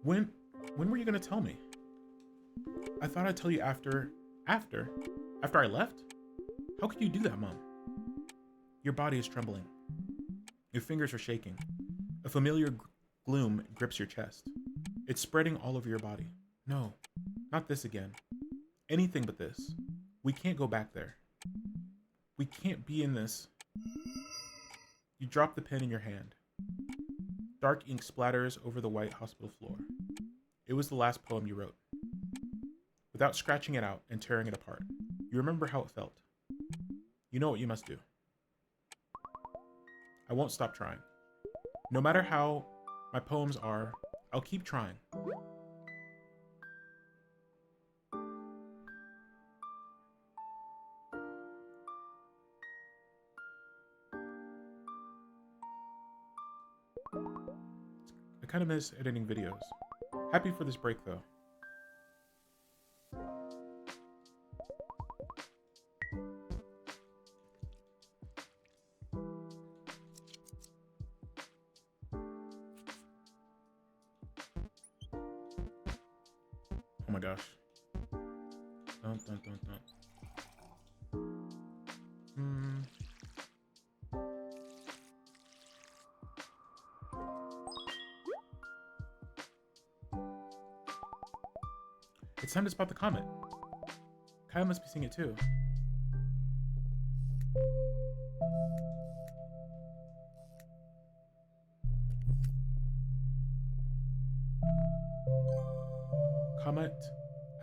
When were you gonna tell me? I thought I'd tell you after I left? How could you do that, Mom? Your body is trembling. Your fingers are shaking. A familiar gloom grips your chest. It's spreading all over your body. No, not this again. Anything but this. We can't go back there. We can't be in this. You drop the pen in your hand. Dark ink splatters over the white hospital floor. It was the last poem you wrote. Without scratching it out and tearing it apart, you remember how it felt. You know what you must do. I won't stop trying. No matter how my poems are, I'll keep trying. I kind of miss editing videos. Happy for this break though. Oh my gosh. Don't. It's time to spot the comet. Kyle must be seeing it too. Comet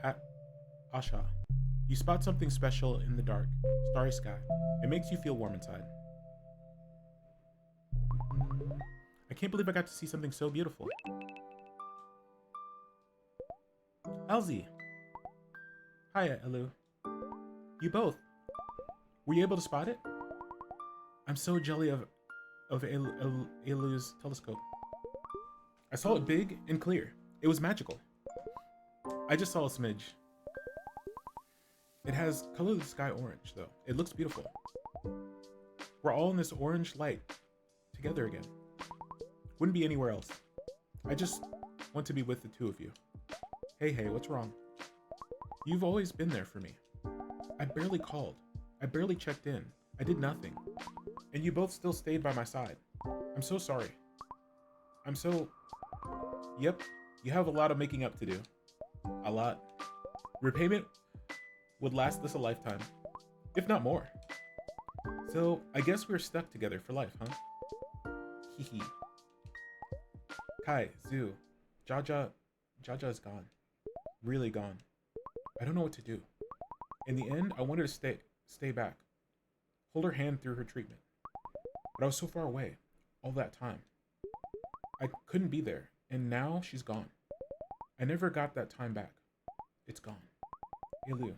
at Asha. You spot something special in the dark, starry sky. It makes you feel warm inside. I can't believe I got to see something so beautiful. Elsie. Hiya, Elu. You both. Were you able to spot it? I'm so jelly of Elu's telescope. I saw it big and clear. It was magical. I just saw a smidge. It has color of the sky orange, though. It looks beautiful. We're all in this orange light together again. Wouldn't be anywhere else. I just want to be with the two of you. Hey, what's wrong? You've always been there for me. I barely called. I barely checked in. I did nothing. And you both still stayed by my side. I'm so sorry. Yep, you have a lot of making up to do. A lot. Repayment would last us a lifetime, if not more. So, I guess we're stuck together for life, huh? Hehe. Kai, Zoo, Jaja is gone. Really gone. I don't know what to do. In the end, I wanted to stay back. Hold her hand through her treatment. But I was so far away, all that time. I couldn't be there, and now she's gone. I never got that time back. It's gone. Elu.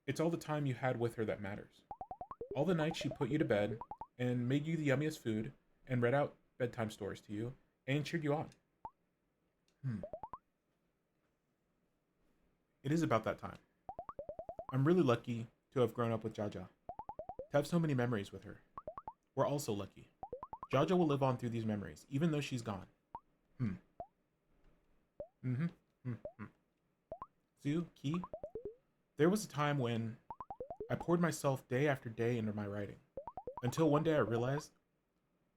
It's all the time you had with her that matters. All the nights she put you to bed, and made you the yummiest food, and read out bedtime stories to you, and cheered you on. It is about that time. I'm really lucky to have grown up with Jaja. To have so many memories with her. We're also lucky. Jaja will live on through these memories, even though she's gone. Zoo, Ki, there was a time when I poured myself day after day into my writing. Until one day I realized,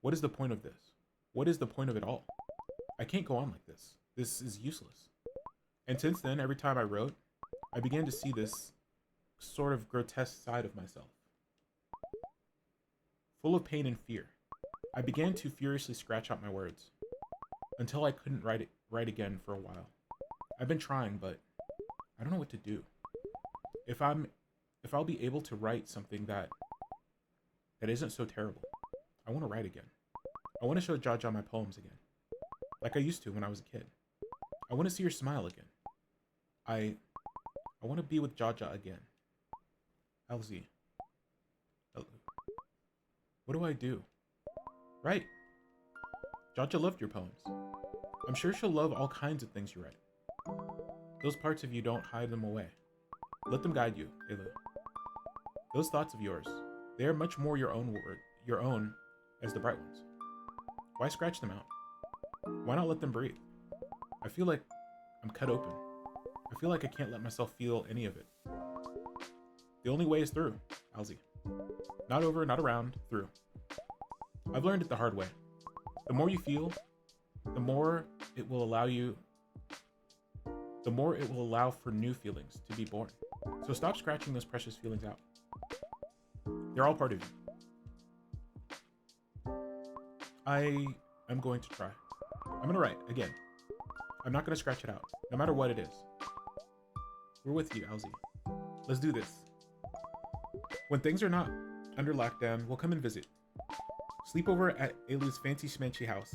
what is the point of this? What is the point of it all? I can't go on like this. This is useless. And since then, every time I wrote, I began to see this sort of grotesque side of myself. Full of pain and fear, I began to furiously scratch out my words, until I couldn't write again for a while. I've been trying, but I don't know what to do. If I'll be able to write something that isn't so terrible, I want to write again. I want to show Jaja my poems again, like I used to when I was a kid. I want to see her smile again. I want to be with Jaja again. LZ. What do I do? Right. Jaja loved your poems. I'm sure she'll love all kinds of things you write. Those parts of you, don't hide them away. Let them guide you, Elu. Those thoughts of yours, they are much more your own as the bright ones. Why scratch them out? Why not let them breathe? I feel like I'm cut open. I feel like I can't let myself feel any of it. The only way is through, Alzi. Not over, not around, through. I've learned it the hard way. The more you feel, the more it will allow you, the more it will allow for new feelings to be born. So stop scratching those precious feelings out. They're all part of you. I am going to try. I'm going to write again. I'm not going to scratch it out, no matter what it is. We're with you, Alzy. Let's do this. When things are not under lockdown, we'll come and visit. Sleep over at Ailu's fancy schmancy house.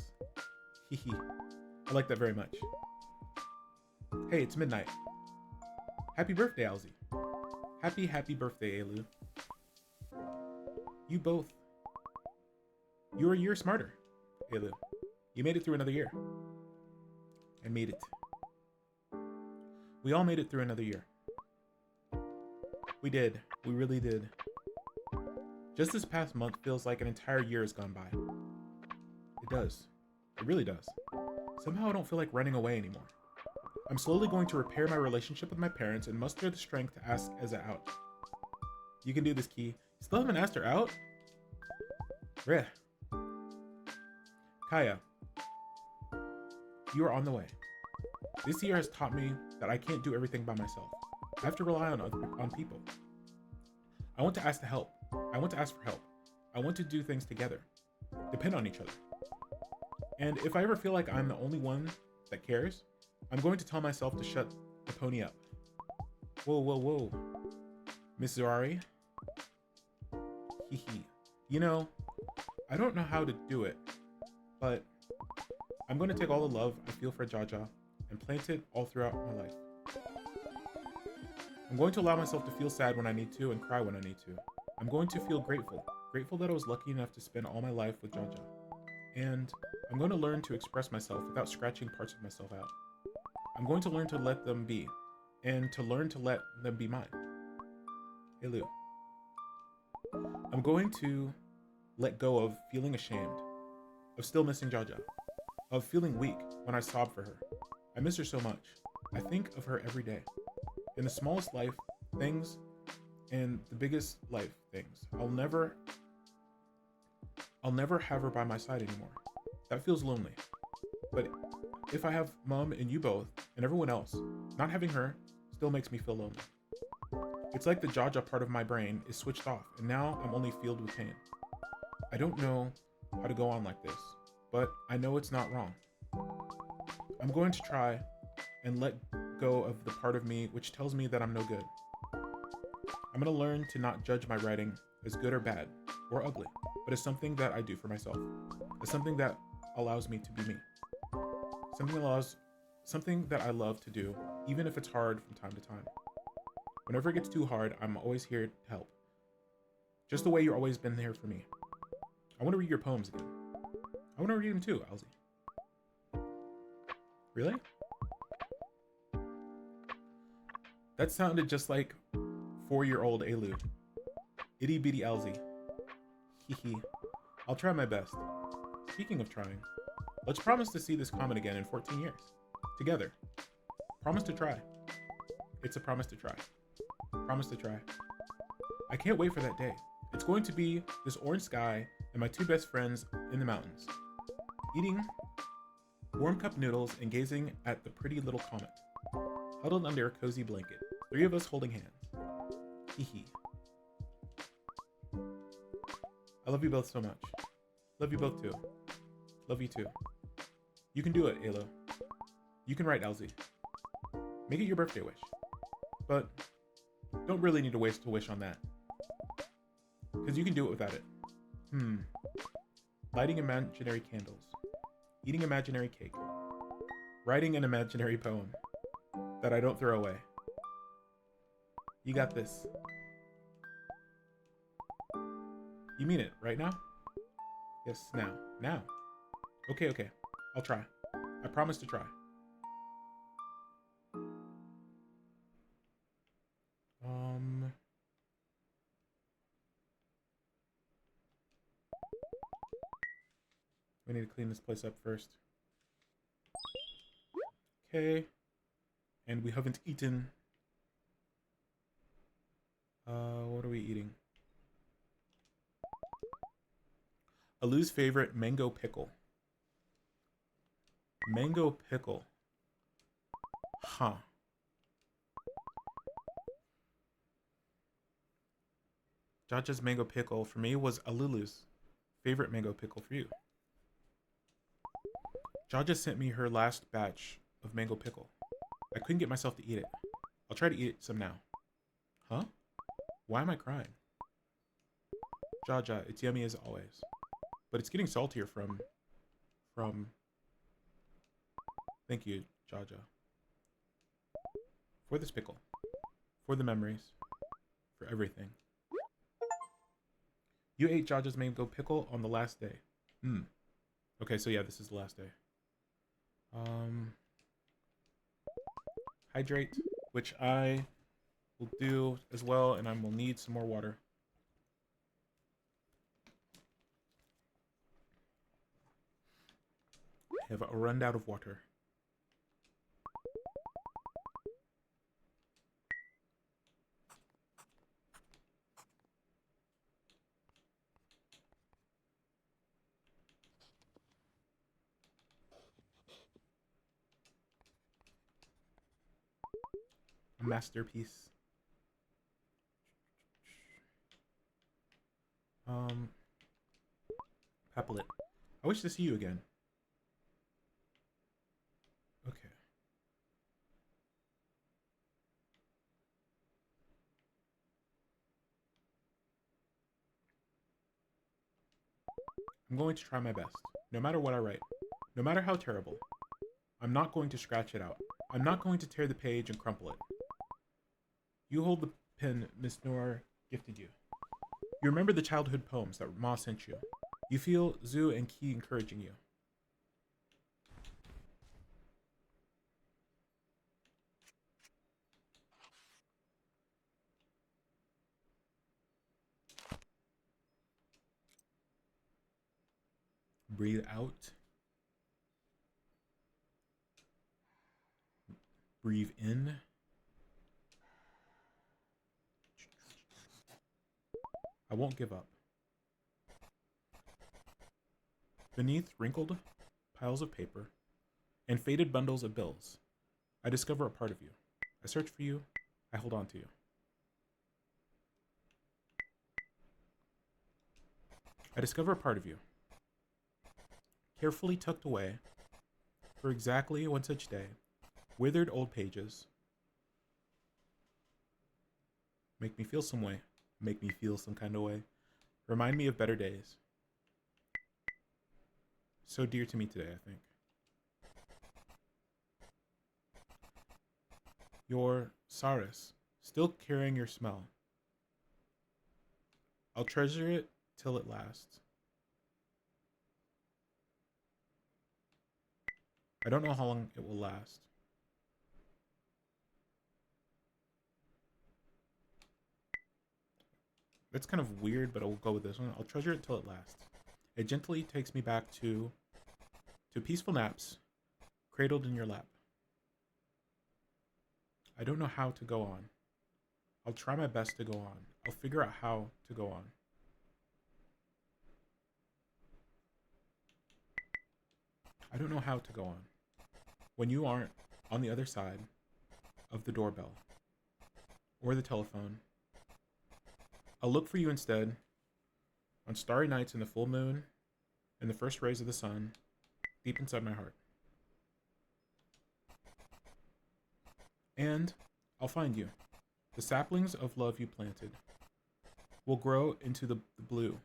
Hehe. I like that very much. Hey, it's midnight. Happy birthday, Alzy. Happy birthday, Ailu. You both. You're a year smarter, Ailu. You made it through another year. I made it. We all made it through another year. We did. We really did. Just this past month feels like an entire year has gone by. It does. It really does. Somehow I don't feel like running away anymore. I'm slowly going to repair my relationship with my parents and muster the strength to ask Eza out. You can do this, Key. You still haven't asked her out? Reh. Kaya. You are on the way. This year has taught me that I can't do everything by myself. I have to rely on people. I want to ask for help. I want to do things together. Depend on each other. And if I ever feel like I'm the only one that cares, I'm going to tell myself to shut the pony up. Whoa. Miss Zurari? Hehe. You know, I don't know how to do it, but I'm going to take all the love I feel for Jaja and plant it all throughout my life. I'm going to allow myself to feel sad when I need to and cry when I need to. I'm going to feel grateful that I was lucky enough to spend all my life with Jaja. And I'm going to learn to express myself without scratching parts of myself out. I'm going to learn to let them be, and to learn to let them be mine. Hey, Lou. I'm going to let go of feeling ashamed, of still missing Jaja, of feeling weak when I sob for her. I miss her so much. I think of her every day. In the smallest life things and the biggest life things. I'll never have her by my side anymore. That feels lonely. But if I have Mom and you both and everyone else, not having her still makes me feel lonely. It's like the Jaja part of my brain is switched off and now I'm only filled with pain. I don't know how to go on like this, but I know it's not wrong. I'm going to try and let go of the part of me which tells me that I'm no good. I'm going to learn to not judge my writing as good or bad or ugly, but as something that I do for myself, as something that allows me to be me, something that I love to do, even if it's hard from time to time. Whenever it gets too hard, I'm always here to help, just the way you've always been there for me. I want to read your poems again. I want to read them too, Alzy. Really? That sounded just like 4-year-old Ailu. Itty bitty Alzy. Hehe. I'll try my best. Speaking of trying, let's promise to see this comet again in 14 years. Together. Promise to try. It's a promise to try. Promise to try. I can't wait for that day. It's going to be this orange sky and my 2 best friends in the mountains, eating warm cup noodles and gazing at the pretty little comet, huddled under a cozy blanket, 3 of us holding hands. Hee. I love you both so much. Love you both too. Love you too. You can do it, Alo. You can write Alzy. Make it your birthday wish. But don't really need to waste a wish on that. Because you can do it without it. Lighting imaginary candles. Eating imaginary cake. Writing an imaginary poem that I don't throw away. You got this. You mean it, right now? Yes, now. Now. Okay. I'll try. I promise to try. We need to clean this place up first. Okay. And we haven't eaten. What are we eating? Alu's favorite mango pickle. Mango pickle. Huh. Jaja's mango pickle for me was Alulu's favorite mango pickle for you. Jaja sent me her last batch of mango pickle. I couldn't get myself to eat it. I'll try to eat some now. Huh? Why am I crying? Jaja, it's yummy as always. But it's getting saltier from... Thank you, Jaja. For this pickle. For the memories. For everything. You ate Jaja's mango pickle on the last day. Okay, so yeah, this is the last day. Hydrate, which I will do as well, and I will need some more water. I have run out of water. A masterpiece. Paplet. I wish to see you again. Okay. I'm going to try my best, no matter what I write, no matter how terrible. I'm not going to scratch it out. I'm not going to tear the page and crumple it. You hold the pen Miss Noor gifted you. You remember the childhood poems that Ma sent you. You feel Zoo and Key encouraging you. Breathe out. Breathe in. I won't give up. Beneath wrinkled piles of paper and faded bundles of bills, I discover a part of you. I search for you. I hold on to you. I discover a part of you. Carefully tucked away for exactly one such day. Withered old pages. Make me feel some way. Make me feel some kind of way. Remind me of better days. So dear to me today, I think. Your Saris, still carrying your smell. I'll treasure it till it lasts. I don't know how long it will last. That's kind of weird, but I'll go with this one. I'll treasure it till it lasts. It gently takes me back to peaceful naps, cradled in your lap. I don't know how to go on. I'll try my best to go on. I'll figure out how to go on. I don't know how to go on. When you aren't on the other side of the doorbell or the telephone, I'll look for you instead on starry nights in the full moon and the first rays of the sun deep inside my heart. And I'll find you. The saplings of love you planted will grow into the blue.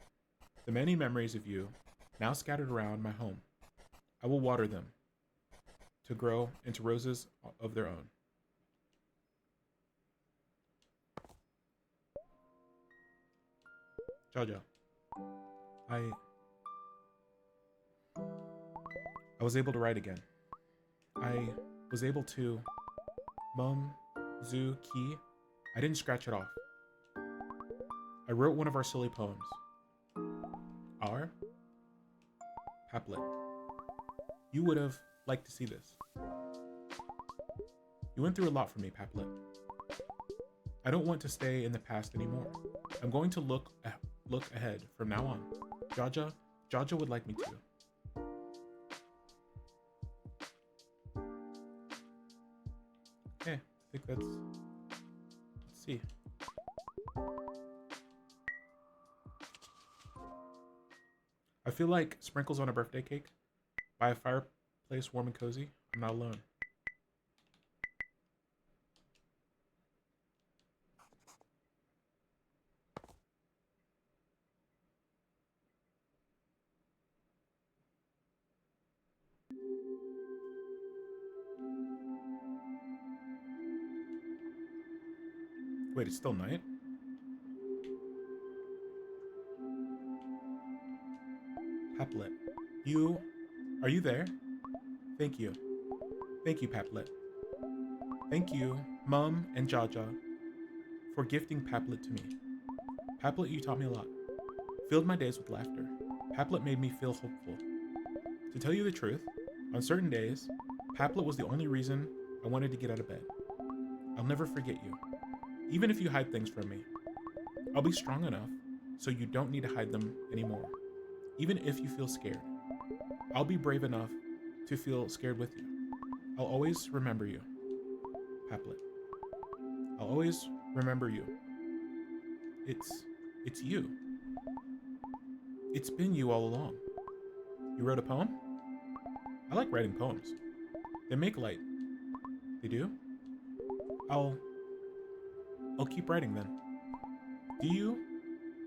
The many memories of you now scattered around my home. I will water them to grow into roses of their own. Jaja, I was able to write again. I was able to Zoo, Key. I didn't scratch it off. I wrote one of our silly poems. Our Paplet. You would have liked to see this. You went through a lot for me, Paplet. I don't want to stay in the past anymore. I'm going to look ahead from now on. Jaja would like me to. think that's... Let's see. I feel like sprinkles on a birthday cake. By a fireplace warm and cozy. I'm not alone. Wait, it's still night? Paplet. Are you there? Thank you. Thank you, Paplet. Thank you, Mum and Jaja, for gifting Paplet to me. Paplet, you taught me a lot. Filled my days with laughter. Paplet made me feel hopeful. To tell you the truth, on certain days, Paplet was the only reason I wanted to get out of bed. I'll never forget you. Even if you hide things from me, I'll be strong enough so you don't need to hide them anymore. Even if you feel scared, I'll be brave enough to feel scared with you. I'll always remember you, Paplet. I'll always remember you. It's you. It's been you all along. You wrote a poem? I like writing poems. They make light. They do? I'll keep writing then. Do you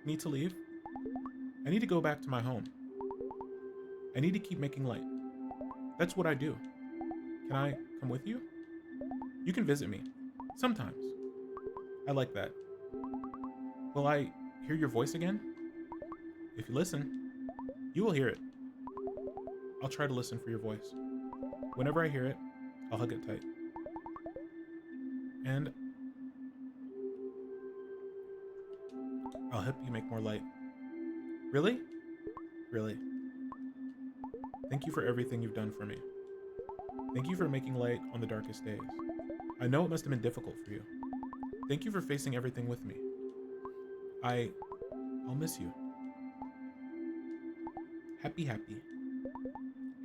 need to leave? I need to go back to my home. I need to keep making light. That's what I do. Can I come with you? You can visit me. Sometimes. I like that. Will I hear your voice again? If you listen, you will hear it. I'll try to listen for your voice. Whenever I hear it, I'll hug it tight. And I'll help you make more light. Really? Really. Thank you for everything you've done for me. Thank you for making light on the darkest days. I know it must have been difficult for you. Thank you for facing everything with me. I'll miss you. Happy.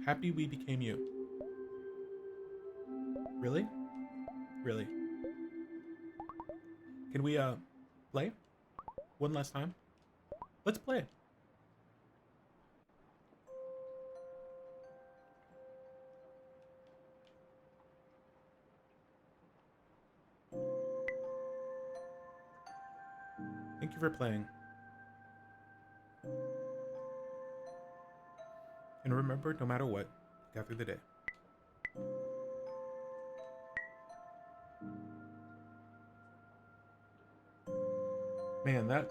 Happy we became you. Really? Really. Can we, play? One last time? Let's play. Thank you for playing. And remember, no matter what, got through the day. Man, that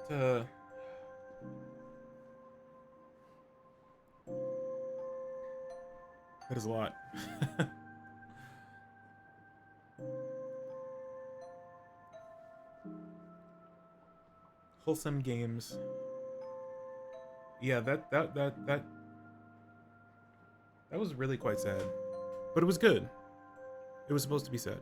is a lot. Wholesome games. Yeah, that was really quite sad. But it was good. It was supposed to be sad.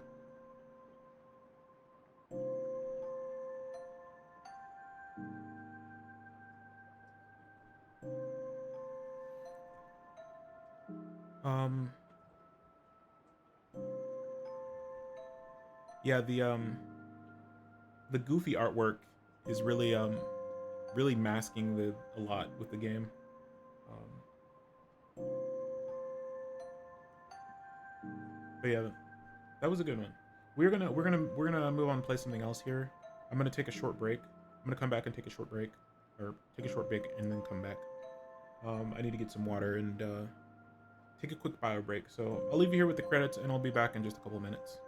Yeah, the goofy artwork is really really masking a lot with the game. But yeah, that was a good one. We're gonna move on and play something else here. I'm gonna take a short break. I'm gonna come back and take a short break, or take a short break and then come back. I need to get some water and take a quick bio break. So I'll leave you here with the credits, and I'll be back in just a couple minutes.